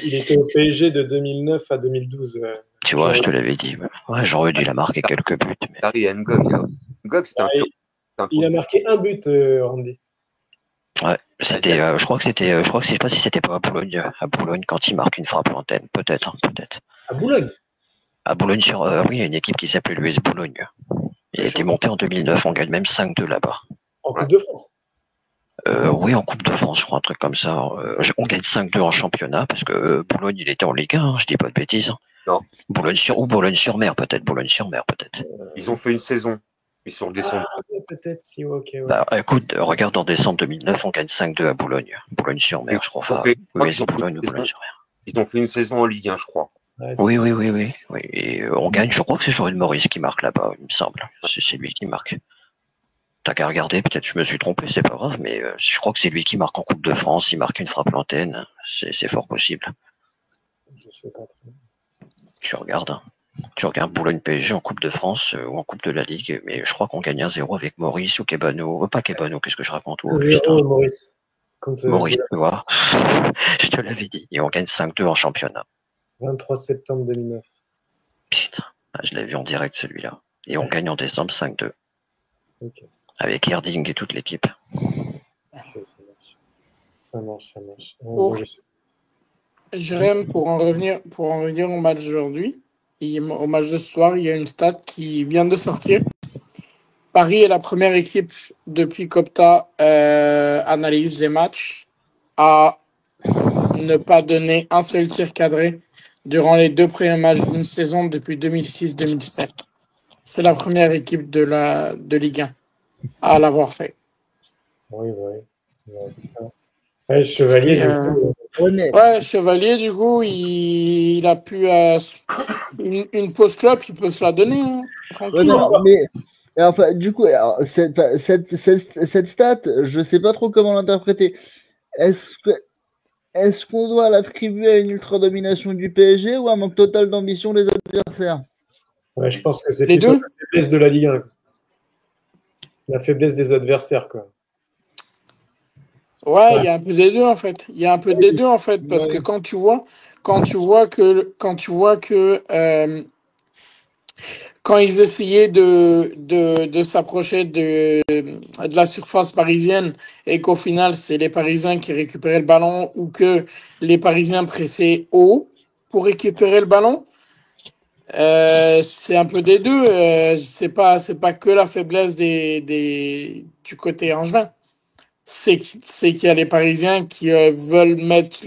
il était au PSG de 2009 à 2012. Tu vois, je te l'avais dit. Ouais, j'aurais dû la marquer quelques buts. Mais... Harry Ngog. Ngog, c'était il a marqué un but, Randy. Ouais, c'était. Je crois que je sais pas si c'était pas à Boulogne. À Boulogne, quand il marque une frappe l'antenne, peut-être. À Boulogne. À Boulogne oui, il y a une équipe qui s'appelait l'US Boulogne. Il a été monté en 2009. On gagne même 5-2 là-bas. En Coupe de France. Oui, en Coupe de France, je crois, un truc comme ça. On gagne 5-2 en championnat parce que Boulogne, il était en Ligue 1, hein, je dis pas de bêtises. Non. Boulogne-sur-Mer, peut-être. Ils ont fait une saison. Ils sont descendus. Peut-être, si, ok. Ouais. Bah, écoute, regarde en décembre 2009, on gagne 5-2 à Boulogne. Boulogne-sur-Mer, je crois. Boulogne-sur-Mer. Ils ont fait une saison en Ligue 1, je crois. Ouais, oui. Et on gagne, je crois que c'est Joël Maurice qui marque là-bas, il me semble. C'est lui qui marque. T'as qu'à regarder, peut-être je me suis trompé, c'est pas grave, mais je crois que c'est lui qui marque en Coupe de France, il marque une frappe l'antenne, c'est fort possible. Je sais pas trop. Tu regardes Boulogne PSG en Coupe de France ou en Coupe de la Ligue, mais je crois qu'on gagne 1-0 avec Maurice ou Kebano. Pas Kebano, qu'est-ce que je raconte? 0 Maurice. Maurice, tu vois. Je te l'avais dit. Et on gagne 5-2 en championnat. 23 septembre 2009. Putain, je l'ai vu en direct celui-là. Et on gagne en décembre 5-2. Okay. Avec Erding et toute l'équipe. Okay, ça marche. Jérém, pour en revenir au match d'aujourd'hui, au match de ce soir, il y a une stat qui vient de sortir. Paris est la première équipe depuis qu'Opta analyse les matchs à ne pas donner un seul tir cadré durant les 2 premiers matchs d'une saison depuis 2006-2007. C'est la première équipe de Ligue 1 à l'avoir fait. Oui. Ouais, Chevalier, Chevalier, du coup, il a pu une pause club, il peut se la donner. Hein, tranquille. Mais enfin, du coup, alors, cette stat, je sais pas trop comment l'interpréter. Est-ce qu'on doit l'attribuer à une ultra-domination du PSG ou à un manque total d'ambition des adversaires? Ouais, je pense que c'est plutôt la faiblesse de la Ligue 1. La faiblesse des adversaires, quoi. Ouais, il y a un peu des deux en fait. Parce que quand tu vois que quand ils essayaient de s'approcher de la surface parisienne et qu'au final c'est les Parisiens qui récupéraient le ballon ou que les Parisiens pressaient haut pour récupérer le ballon, c'est un peu des deux. C'est pas que la faiblesse du côté angevin. C'est qu'il y a les Parisiens qui veulent mettre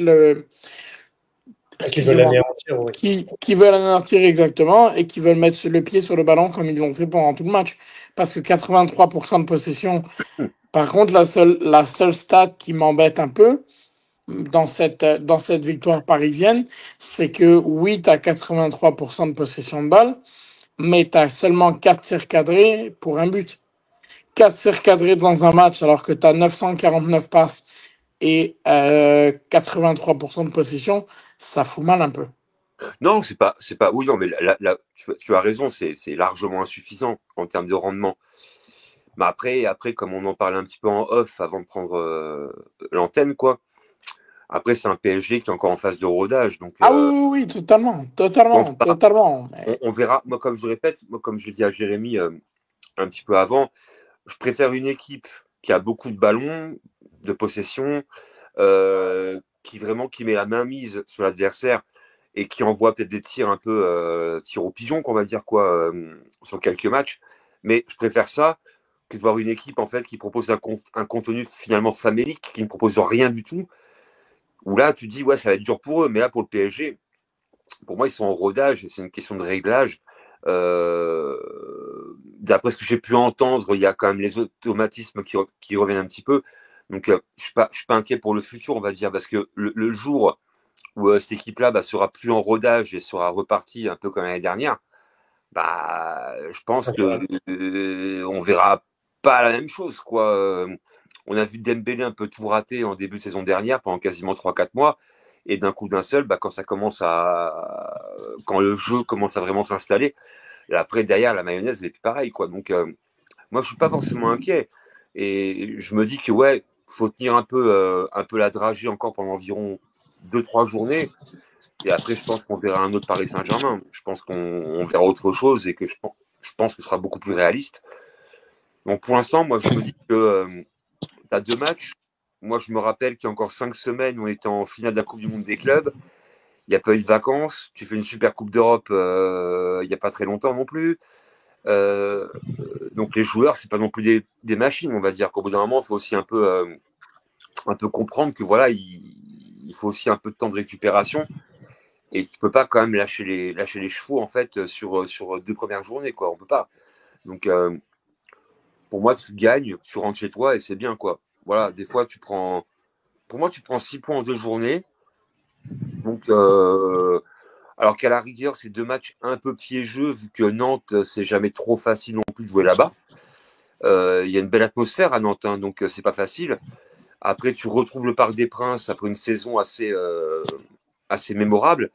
qui veulent anéantir, oui. Qui veulent anéantir exactement et qui veulent mettre le pied sur le ballon comme ils l'ont fait pendant tout le match. Parce que 83% de possession. Par contre, la seule stat qui m'embête un peu dans cette victoire parisienne, c'est que oui, tu as 83% de possession de balle, mais tu as seulement 4 tirs cadrés pour un but. 4 tirs cadrés dans un match alors que tu as 949 passes et 83% de possession, ça fout mal un peu. Non, c'est pas. Oui, non, mais là, tu as raison, c'est largement insuffisant en termes de rendement. Mais après, comme on en parlait un petit peu en off avant de prendre l'antenne, quoi. Après, c'est un PSG qui est encore en phase de rodage. Donc, Ah oui, totalement. on verra. Moi, comme je le répète, comme je l'ai dit à Jérémy un petit peu avant, je préfère une équipe qui a beaucoup de ballons, de possession, qui met la main mise sur l'adversaire et qui envoie peut-être des tirs un peu tirs au pigeon, qu'on va dire, quoi, sur quelques matchs. Mais je préfère ça que de voir une équipe en fait qui propose un contenu finalement famélique, qui ne propose rien du tout. Où là, tu dis, ouais, ça va être dur pour eux. Mais là, pour le PSG, pour moi, ils sont en rodage et c'est une question de réglage. D'après ce que j'ai pu entendre, il y a quand même les automatismes qui reviennent un petit peu. Donc, je suis pas inquiet pour le futur, on va dire, parce que le jour où cette équipe-là sera plus en rodage et sera repartie un peu comme l'année dernière, je pense que on verra pas la même chose, quoi. On a vu Dembélé un peu tout rater en début de saison dernière pendant quasiment 3-4 mois. Et d'un coup d'un seul, quand le jeu commence à vraiment s'installer, et après derrière la mayonnaise elle est plus pareil, quoi. Donc moi je suis pas forcément inquiet. Et je me dis que ouais, faut tenir un peu la dragée encore pendant environ 2-3 journées. Et après je pense qu'on verra un autre Paris Saint-Germain. Je pense qu'on verra autre chose et que je pense que ce sera beaucoup plus réaliste. Donc pour l'instant, moi je me dis que tu as 2 matchs. Moi, je me rappelle qu'il y a encore 5 semaines, on était en finale de la Coupe du Monde des clubs. Il n'y a pas eu de vacances. Tu fais une super Coupe d'Europe il n'y a pas très longtemps non plus. Donc les joueurs, c'est pas non plus des machines, on va dire. Qu'au bout d'un moment, il faut aussi un peu comprendre que voilà, il faut aussi un peu de temps de récupération. Et tu peux pas quand même lâcher les chevaux en fait sur 2 premières journées, quoi. On peut pas. Donc pour moi, tu gagnes, tu rentres chez toi et c'est bien, quoi. Voilà, des fois, pour moi, tu prends 6 points en 2 journées. Donc, alors qu'à la rigueur, c'est 2 matchs un peu piégeux, vu que Nantes, c'est jamais trop facile non plus de jouer là-bas. Il y a une belle atmosphère à Nantes, hein, donc c'est pas facile. Après, tu retrouves le Parc des Princes après une saison assez mémorable.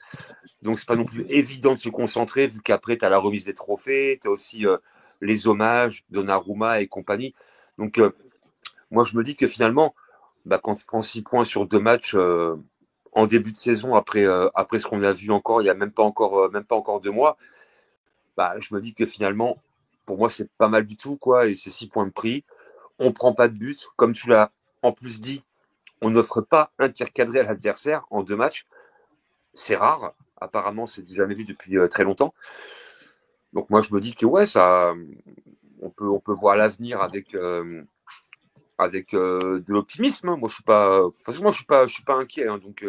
Donc, c'est pas non plus évident de se concentrer, vu qu'après, tu as la remise des trophées, tu as aussi les hommages, Donnarumma et compagnie. Donc, moi, je me dis que finalement, quand tu prends 6 points sur 2 matchs en début de saison, après ce qu'on a vu encore, il n'y a même pas encore 2 mois, je me dis que finalement, pour moi, c'est pas mal du tout, quoi. Et c'est 6 points de prix. On ne prend pas de but. Comme tu l'as en plus dit, on n'offre pas un tir cadré à l'adversaire en 2 matchs. C'est rare. Apparemment, c'est jamais vu depuis très longtemps. Donc moi, je me dis que ouais, on peut voir l'avenir avec de l'optimisme, hein. Moi, je suis pas, de toute façon, moi, je suis pas inquiet, hein. Donc,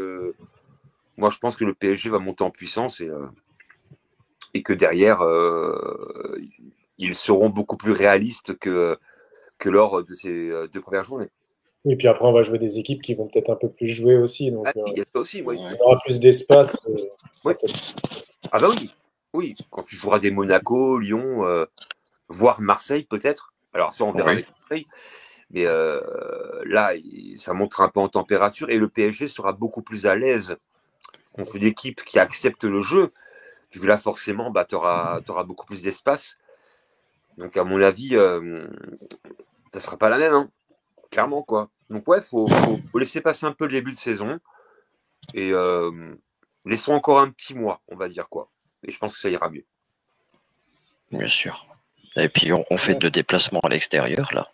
moi, je pense que le PSG va monter en puissance et que derrière, ils seront beaucoup plus réalistes que lors de ces 2 premières journées. Et puis après, on va jouer des équipes qui vont peut-être un peu plus jouer aussi. Donc, Il y a ça aussi, oui. on aura plus d'espace. Oui. Ah bah oui, oui. Quand tu joueras des Monaco, Lyon, voire Marseille peut-être. Alors ça, on verra avec Marseille. Mais là, ça montre un peu en température et le PSG sera beaucoup plus à l'aise contre une équipe qui accepte le jeu. Vu que là, forcément, tu auras beaucoup plus d'espace. Donc, à mon avis, ça ne sera pas la même, hein. Clairement, quoi. Donc, ouais, faut laisser passer un peu le début de saison et laissons encore un petit mois, on va dire, quoi. Et je pense que ça ira mieux. Bien sûr. Et puis, on fait 2 déplacements à l'extérieur, là.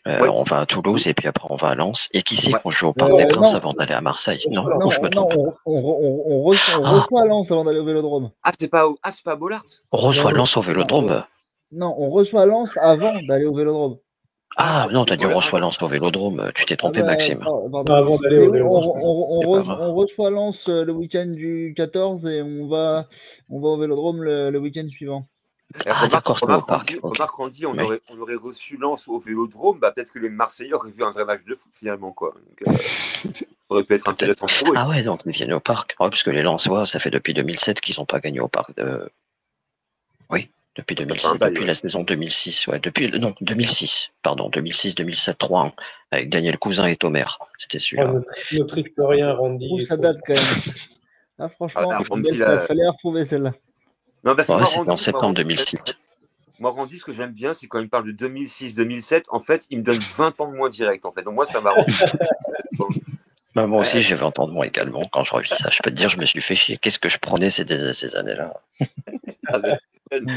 On va à Toulouse et puis après on va à Lens. Et qui sait qu'on joue au Parc des Princes avant d'aller à Marseille? Non, je me trompe. On reçoit Lens avant d'aller au Vélodrome. Ah, c'est pas à Bollard? On reçoit Lens au Vélodrome. Non, on reçoit Lens avant d'aller au Vélodrome. Ah non, t'as dit on reçoit Lens au Vélodrome. Tu t'es trompé, Maxime. Avant d'aller au Vélodrome. On reçoit Lens le week-end du 14 et on va au Vélodrome le week-end suivant. Ah d'accord, c'est au parc. Remarque, Randy, on aurait reçu Lens au Vélodrome, peut-être que les Marseillais auraient vu un vrai match de foot finalement, quoi. Donc, ça aurait pu être intéressant pour eux. Ah ouais, donc ils viennent au parc. Ouais, parce que les Lensois, ça fait depuis 2007 qu'ils n'ont pas gagné au parc de... Oui, depuis 2007, depuis la saison 2006. Ouais, 2006, pardon, 2006-2007, 3 ans, avec Daniel Cousin et Thomer. C'était celui-là. Notre historien Randy. Ça date quand même. Ah, franchement, il fallait retrouver celle-là. Non, c'était en septembre 2006. Moi, Randy, ce que j'aime bien, c'est quand il parle de 2006-2007, en fait, il me donne 20 ans de moins direct, en fait. Donc moi, ça m'arrange. Bah, moi aussi, Ouais, j'ai 20 ans de moi également quand je revis ça. Je peux te dire, je me suis fait chier. Qu'est-ce que je prenais ces années-là? avec- Mm.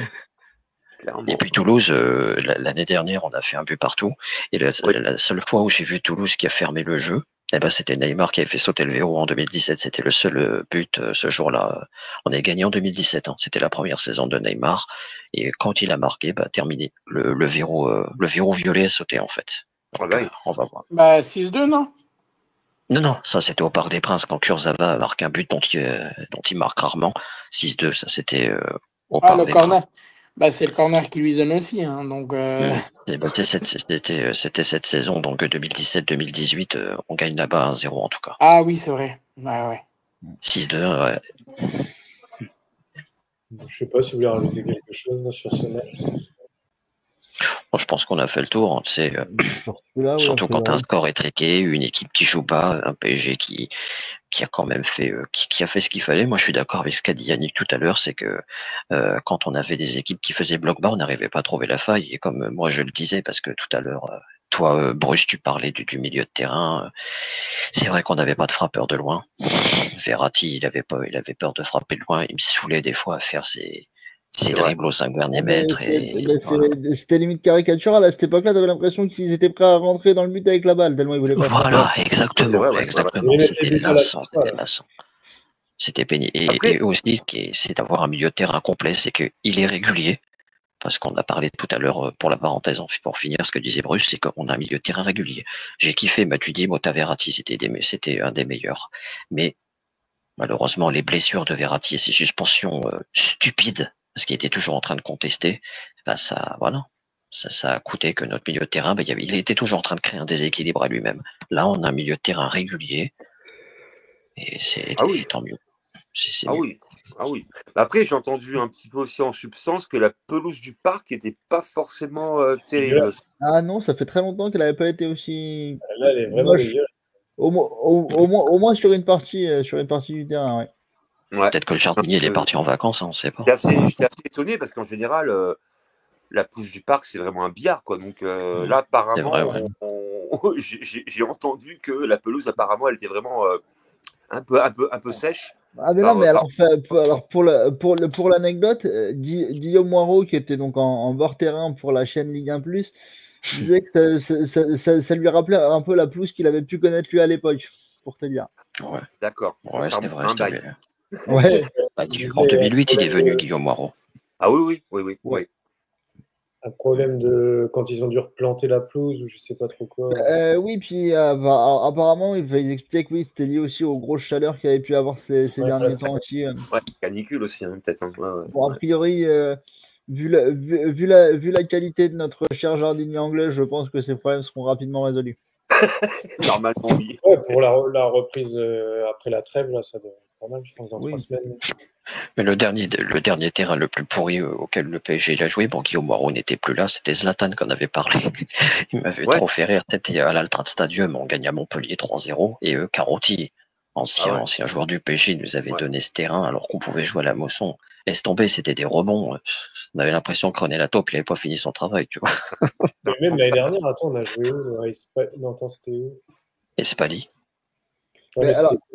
Et clairement. puis Toulouse, l'année dernière, on a fait un but partout. Et Oui. la seule fois où j'ai vu Toulouse qui a fermé le jeu, eh ben, c'était Neymar qui avait fait sauter le verrou en 2017. C'était le seul but ce jour-là. On a gagné en 2017. Hein. C'était la première saison de Neymar. Et quand il a marqué, bah, terminé. Le verrou violet a sauté en fait. Ah Donc, bah oui. on va voir. Bah, 6-2, non? Non, non, ça c'était au Parc des Princes quand Kurzawa a marqué un but dont il marque rarement. 6-2, ça c'était au Ah, Parc le des corner. Princes. Bah, c'est le corner qui lui donne aussi. Hein, donc, Bah, c'était cette saison, donc 2017-2018, on gagne là-bas 1-0 en tout cas. Ah oui, c'est vrai. Ouais, ouais. 6-2, ouais. Je sais pas si vous voulez rajouter quelque chose là, sur ce match. Bon, je pense qu'on a fait le tour. Hein, tu sais, Sur celui-là, oui, a surtout quand un priori. score est triqué, une équipe qui joue pas, un PSG qui a quand même fait qui a fait ce qu'il fallait. Moi, je suis d'accord avec ce qu'a dit Yannick tout à l'heure, c'est que quand on avait des équipes qui faisaient bloc bas, on n'arrivait pas à trouver la faille. Et comme moi je le disais, parce que tout à l'heure, toi, Bruce, tu parlais du milieu de terrain. C'est vrai qu'on n'avait pas de frappeur de loin. Verratti, il avait peur de frapper de loin. Il me saoulait des fois à faire ses C'est vrai. dribbles aux 5 derniers Ah, mais mètres. Et voilà. c'était limite caricatural. À cette époque-là, t'avais l'impression qu'ils étaient prêts à rentrer dans le but avec la balle, tellement ils voulaient pas frapper. Voilà, C'est exactement, vrai, ouais. exactement. Mais C'était les buts à la lassant, FIFA, c'était là. lassant. C'était pénible. Après, Et aussi, c'est d'avoir un milieu de terrain complet, c'est qu'il est régulier. Parce qu'on a parlé tout à l'heure, pour la parenthèse, pour finir, ce que disait Bruce, c'est qu'on a un milieu de terrain régulier. J'ai kiffé Matuidi, Verratti, c'était un des meilleurs. Mais malheureusement, les blessures de Verratti et ses suspensions stupides, parce qu'il était toujours en train de contester, bah ça, voilà. Ça a coûté que notre milieu de terrain, bah, il était toujours en train de créer un déséquilibre à lui-même. Là, on a un milieu de terrain régulier, et ah oui, tant mieux. C'est ah mieux. oui, ah oui. Après, j'ai entendu un petit peu aussi en substance que la pelouse du parc était pas forcément terrible. Dégueulasse. Ah non, ça fait très longtemps qu'elle n'avait pas été aussi Là, elle est vraiment moche. dégueulasse. Au moins sur une partie du terrain, ouais. Ouais. Peut-être que le jardinier, il est parti en vacances, hein, on ne sait pas. J'étais assez étonné parce qu'en général, la pelouse du parc, c'est vraiment un billard, quoi. Donc là, C'est apparemment, vrai, ouais. j'ai entendu que la pelouse, apparemment, elle était vraiment un peu sèche. Ah mais non, mais alors pour l'anecdote, Guillaume Moirot, qui était donc en bord terrain pour la chaîne Ligue 1+, disait que ça lui rappelait un peu la pelouse qu'il avait pu connaître lui à l'époque, pour te dire. Ouais, D'accord. ouais, Ça c'est remonte vrai. à un bail. Ouais. Bah, Il en disait 2008, il est venu, Guillaume Moirot. Ah oui, oui, oui, oui, Ouais. oui. un problème de quand ils ont dû replanter la pelouse ou je sais pas trop quoi. Oui, puis apparemment, ils expliquaient que oui, c'était lié aussi aux grosses chaleurs qu'il y avait pu avoir ces Ouais, derniers c'est temps aussi. Ouais, canicule aussi, hein, peut-être. Hein. Ouais, Bon, a ouais. priori, vu la qualité de notre cher jardinier anglais, je pense que ces problèmes seront rapidement résolus. Normalement, oui. Ouais, pour la reprise après la trêve, là, ça doit être pas mal, je pense, dans Oui. 3 semaines. Mais le dernier terrain le plus pourri auquel le PSG a joué, bon, Guillaume Moirot n'était plus là, c'était Zlatan qu'on avait parlé. Il m'avait Ouais. trop fait rire. C'était à l'Altrad Stadium, on gagne à Montpellier 3-0, et Carotti, Ah ouais. ancien joueur du PSG, nous avait Ouais. donné ce terrain alors qu'on pouvait jouer à la Mosson. Laisse tomber, c'était des rebonds. On avait l'impression que René Latope, il n'avait pas fini son travail, tu vois. Mais même l'année dernière, attends, on a joué où? Non, attends, c'était où? Et Spali. Ouais, Mais mais alors, c'était.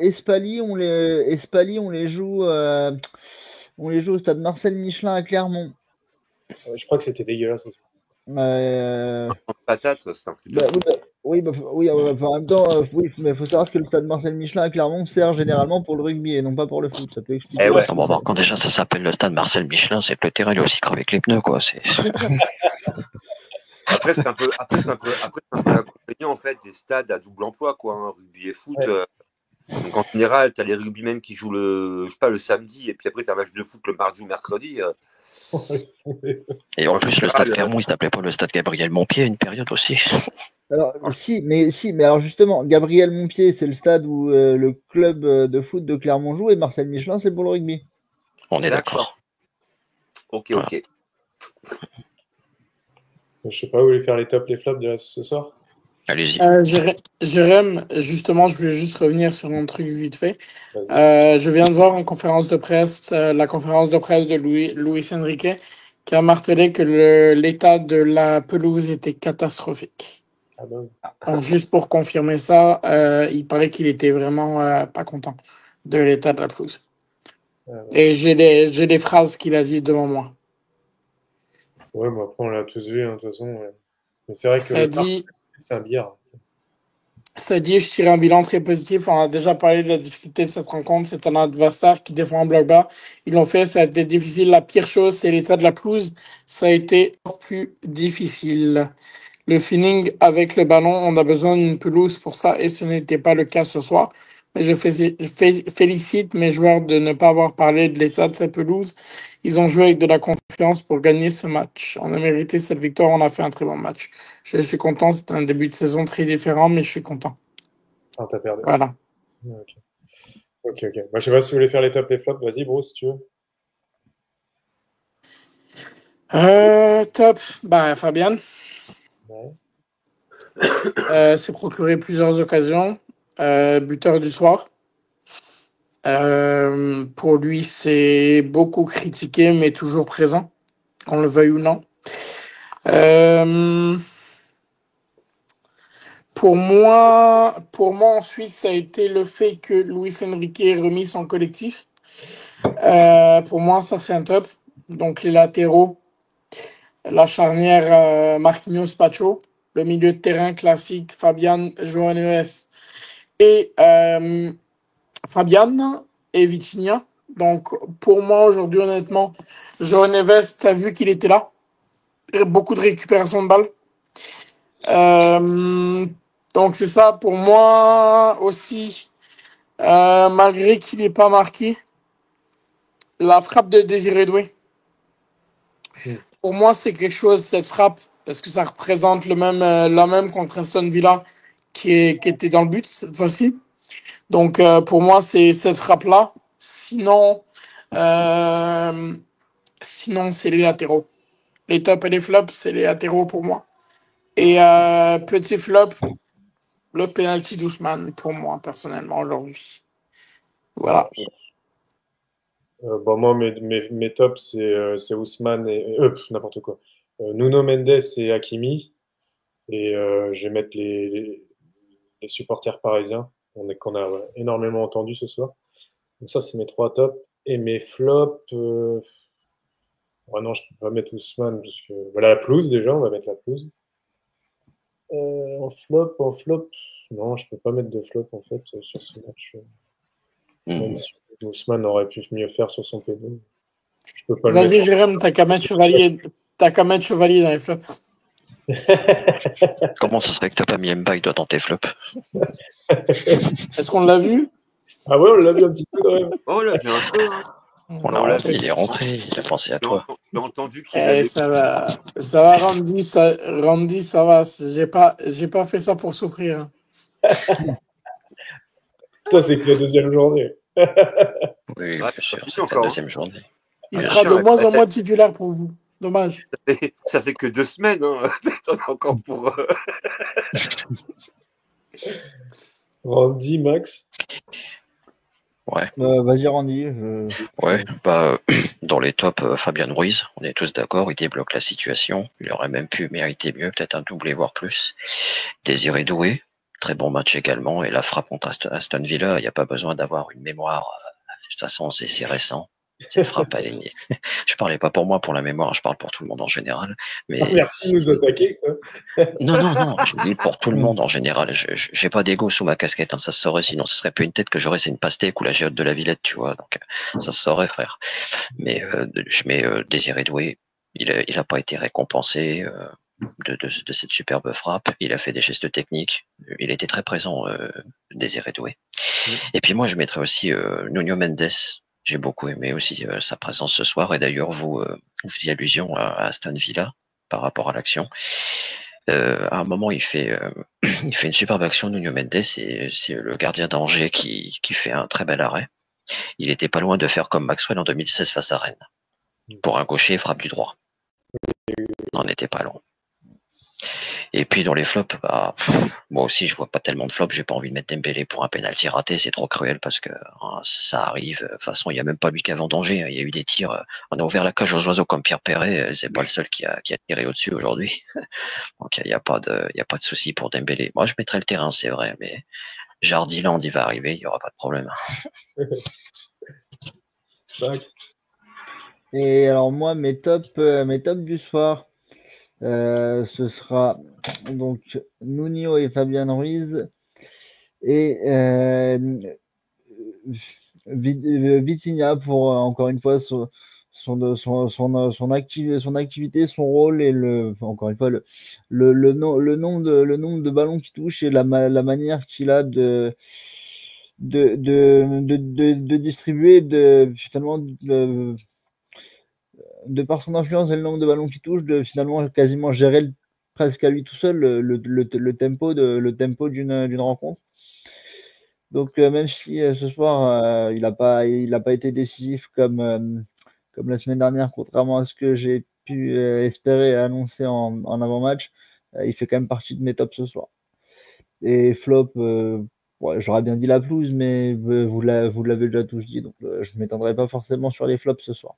Espali, on les joue au stade Marcel Michelin à Clermont. Je crois que c'était dégueulasse aussi. Patate, c'est un truc de Bah, fou. oui, en même temps, oui, mais il faut savoir que le stade Marcel Michelin à Clermont sert généralement pour le rugby et non pas pour le foot. Ça peut expliquer. Eh ouais. Bon, bah, quand déjà ça s'appelle le stade Marcel Michelin, c'est que le terrain il est aussi crevé que les pneus, quoi. Après, c'est un peu l'inconvénient, en fait, des stades à double emploi, quoi, hein, rugby et foot. Ouais. Donc, en général, tu as les rugbymen qui jouent je sais pas, le samedi, et puis après, tu as un match de foot le mardi ou mercredi. Laisse tomber. Et en En plus, le général, stade Clermont, il s'appelait pas le stade Gabriel Montpied à une période aussi. Alors, mais alors justement, Gabriel Montpied, c'est le stade où le club de foot de Clermont joue et Marcel Michelin, c'est pour le rugby. On est D'accord. d'accord. Ok, Voilà. ok. Je sais pas où aller faire les tops, les flops de ce soir. Allez-y. Jérém, justement, je voulais juste revenir sur un truc vite fait. Vas-y. Je viens de voir en conférence de presse, la conférence de presse de Luis Enrique, qui a martelé que l'état de la pelouse était catastrophique. Ah ben, Donc, juste pour confirmer ça, il paraît qu'il était vraiment pas content de l'état de la pelouse. ouais. Et j'ai des phrases qu'il a dit devant moi. Ouais, mais après, on l'a tous vu, hein, de toute façon. Ouais. Mais c'est vrai que Ça le parc, dit, c'est un billard. Ça dit, je tire un bilan très positif. On a déjà parlé de la difficulté de cette rencontre. C'est un adversaire qui défend un bloc bas. Ils l'ont fait, ça a été difficile. La pire chose, c'est l'état de la pelouse. Ça a été encore plus difficile. Le feeling avec le ballon, on a besoin d'une pelouse pour ça et ce n'était pas le cas ce soir. Mais félicite mes joueurs de ne pas avoir parlé de l'état de cette pelouse. Ils ont joué avec de la confiance pour gagner ce match. On a mérité cette victoire, on a fait un très bon match. Je suis content, c'est un début de saison très différent, mais je suis content. Ah, t'as perdu. Voilà. Ouais, ok. Ok. Moi, je sais pas si vous voulez faire les tops et flops. Vas-y, Bruce, si tu veux. Top. Bah, Fabian Ouais. s'est procuré plusieurs occasions. Buteur du soir. Pour lui, c'est beaucoup critiqué, mais toujours présent, qu'on le veuille ou non. Euh, pour moi, ensuite, ça a été le fait que Luis Enrique ait remis son collectif. Pour moi, ça, c'est un top. Donc, les latéraux, la charnière Marquinhos-Pacho, le milieu de terrain classique Fabian, João Neves et Fabian et Vitinha. Donc, pour moi, aujourd'hui, honnêtement, João Neves, tu as vu qu'il était là. Beaucoup de récupération de balles. Euh, donc, c'est ça. Pour moi aussi, malgré qu'il n'ait pas marqué, la frappe de Désiré Doué, Mm. pour moi, c'est quelque chose, cette frappe, parce que ça représente la même contre Aston Villa qui était dans le but cette fois-ci. Donc, pour moi, c'est cette frappe-là. Euh, Sinon, c'est les latéraux. Les tops et les flops, c'est les latéraux pour moi. Et petit flop, le penalty d'Ousmane pour moi, personnellement, aujourd'hui. Voilà. Bon, moi, mes tops, c'est Ousmane et. N'importe quoi. Nuno Mendes et Hakimi. Et je vais mettre les supporters parisiens qu'on a énormément entendu ce soir. Donc ça, c'est mes trois tops. Et mes flops, non, je peux pas mettre Ousmane parce que voilà la pelouse déjà, on va mettre la pelouse. En flop, non, je peux pas mettre de flop en fait sur ce match. Même si Ousmane aurait pu mieux faire sur son pédo, je peux pas le Vas-y, mettre. Jérôme, t'as qu'à mettre Chevalier. T'as qu'à mettre Chevalier dans les flops. Comment ça serait que t'as pas mis Mbaye dans tes flops? Est-ce qu'on l'a vu? Ah ouais, on l'a vu un petit peu quand même. Oh, on l'a vu un peu. Hein. On l'a vu, il est rentré, il a pensé à toi. J'ai entendu qu'il Eh, allait. ça va, Randy, ça va. J'ai pas fait ça pour souffrir. Toi, c'est que la deuxième journée. Oui, Ouais, bien sûr, pas fini c'est la encore, hein. deuxième journée. Il Bien sera sûr, de moins en moins titulaire pour vous. Dommage. Ça fait que 2 semaines. Hein. T'en as encore pour. Randy, Max. Ouais, Vas-y, Randy. ouais. Bah, dans les tops, Fabian Ruiz, on est tous d'accord, il débloque la situation. Il aurait même pu mériter mieux, peut-être un doublé, voire plus. Désiré Doué, très bon match également. Et la frappe contre Aston Villa, il n'y a pas besoin d'avoir une mémoire. De toute façon, c'est récent. Cette frappe, elle est. Je parlais pas pour moi, pour la mémoire, je parle pour tout le monde en général. Mais Merci de nous attaquer. Quoi. non, je dis pour tout le monde en général. J'ai pas d'ego sous ma casquette, hein, ça se saurait, sinon ce serait pas une tête que j'aurais, c'est une pastèque ou la géote de la Villette, tu vois. Donc ça se saurait, frère. Mais je mets Désiré Doué, il a pas été récompensé de cette superbe frappe. Il a fait des gestes techniques. Il était très présent, Désiré Doué. Et puis moi, je mettrais aussi Nuno Mendes. J'ai beaucoup aimé aussi sa présence ce soir. Et d'ailleurs, vous faisiez allusion à Aston Villa par rapport à l'action. À un moment, il fait une superbe action, Nuno Mendes, et c'est le gardien d'Angers qui fait un très bel arrêt. Il était pas loin de faire comme Maxwell en 2016 face à Rennes. Pour un gaucher, frappe du droit. On n'en était pas loin. Et puis dans les flops, bah, moi aussi je vois pas tellement de flops, j'ai pas envie de mettre Dembélé pour un penalty raté, c'est trop cruel parce que ça arrive. De toute façon, il y a même pas lui qui a vendangé, il y a eu des tirs. On a ouvert la cage aux oiseaux comme Pierre Perret, c'est pas le seul qui a tiré au-dessus aujourd'hui. Donc il y a pas de souci pour Dembélé. Moi je mettrais le terrain, c'est vrai, mais Jardiland il va arriver, il y aura pas de problème. Et alors moi, mes tops du soir, ce sera donc Nuno et Fabian Ruiz et Vitinha pour encore une fois son activité, son rôle et encore une fois le nombre de ballons qu'il touche et la manière qu'il a de distribuer, finalement de par son influence et le nombre de ballons qu'il touche, de finalement quasiment gérer presque à lui tout seul le tempo d'une rencontre. Donc même si ce soir il n'a pas été décisif comme la semaine dernière, contrairement à ce que j'ai pu espérer et annoncer en avant-match, il fait quand même partie de mes tops ce soir. Et flop, ouais, j'aurais bien dit la pelouse, mais vous l'avez déjà tous dit, donc je ne m'étendrai pas forcément sur les flops ce soir.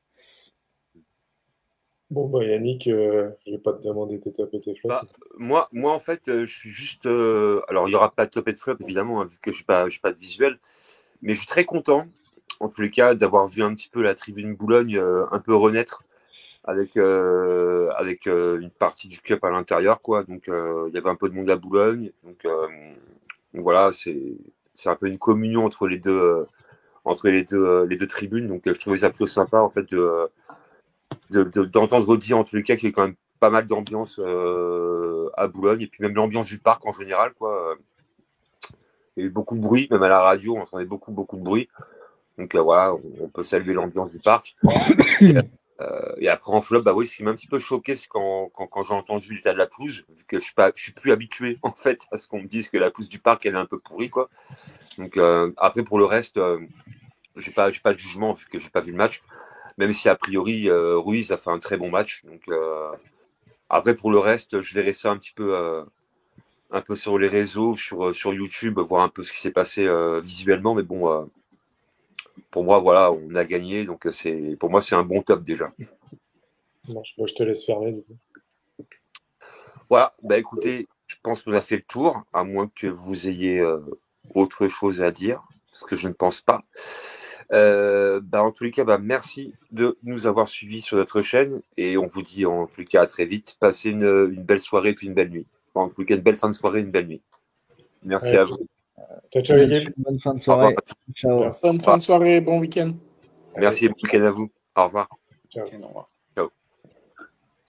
Bon, bah Yannick, je vais pas te demander tes tops et tes flops. Moi, en fait, je suis juste. Alors, il n'y aura pas de top et de flop, évidemment, hein, vu que je n'ai pas de visuel. Mais je suis très content, en tous les cas, d'avoir vu un petit peu la tribune Boulogne un peu renaître avec une partie du Cup à l'intérieur, quoi. Donc, il y avait un peu de monde à Boulogne. Donc voilà, c'est un peu une communion entre les deux tribunes. Donc, je trouvais ça plutôt sympa, en fait, d'entendre dire, en tous les cas, qu'il y a quand même pas mal d'ambiance à Boulogne. Et puis même l'ambiance du parc en général, quoi. Il y a eu beaucoup de bruit, même à la radio, on entendait beaucoup de bruit. Donc voilà, on peut saluer l'ambiance du parc. Et après en flop, bah oui, ce qui m'a un petit peu choqué, c'est quand j'ai entendu l'état de la pelouse, vu que je suis plus habitué en fait à ce qu'on me dise que la pelouse du parc elle est un peu pourrie, quoi. Donc après pour le reste, j'ai pas de jugement vu que j'ai pas vu le match, même si a priori Ruiz a fait un très bon match. Donc après pour le reste, je verrai ça un peu sur les réseaux, sur YouTube, voir un peu ce qui s'est passé visuellement. Mais bon, pour moi, voilà, on a gagné. Donc, pour moi, c'est un bon top déjà. Bon, je te laisse fermer du coup. Voilà, bah écoutez, je pense qu'on a fait le tour, à moins que vous ayez autre chose à dire, ce que je ne pense pas. En tous les cas, merci de nous avoir suivis sur notre chaîne et on vous dit en tous les cas à très vite. Passez une belle soirée puis une belle nuit. En tout cas, une belle fin de soirée, une belle nuit. Merci à vous. Ciao, l'équipe. Bonne fin de soirée. Ciao. Bonne fin de soirée, bon week-end. Merci, bon week-end à vous. Au revoir. Ciao. Au revoir.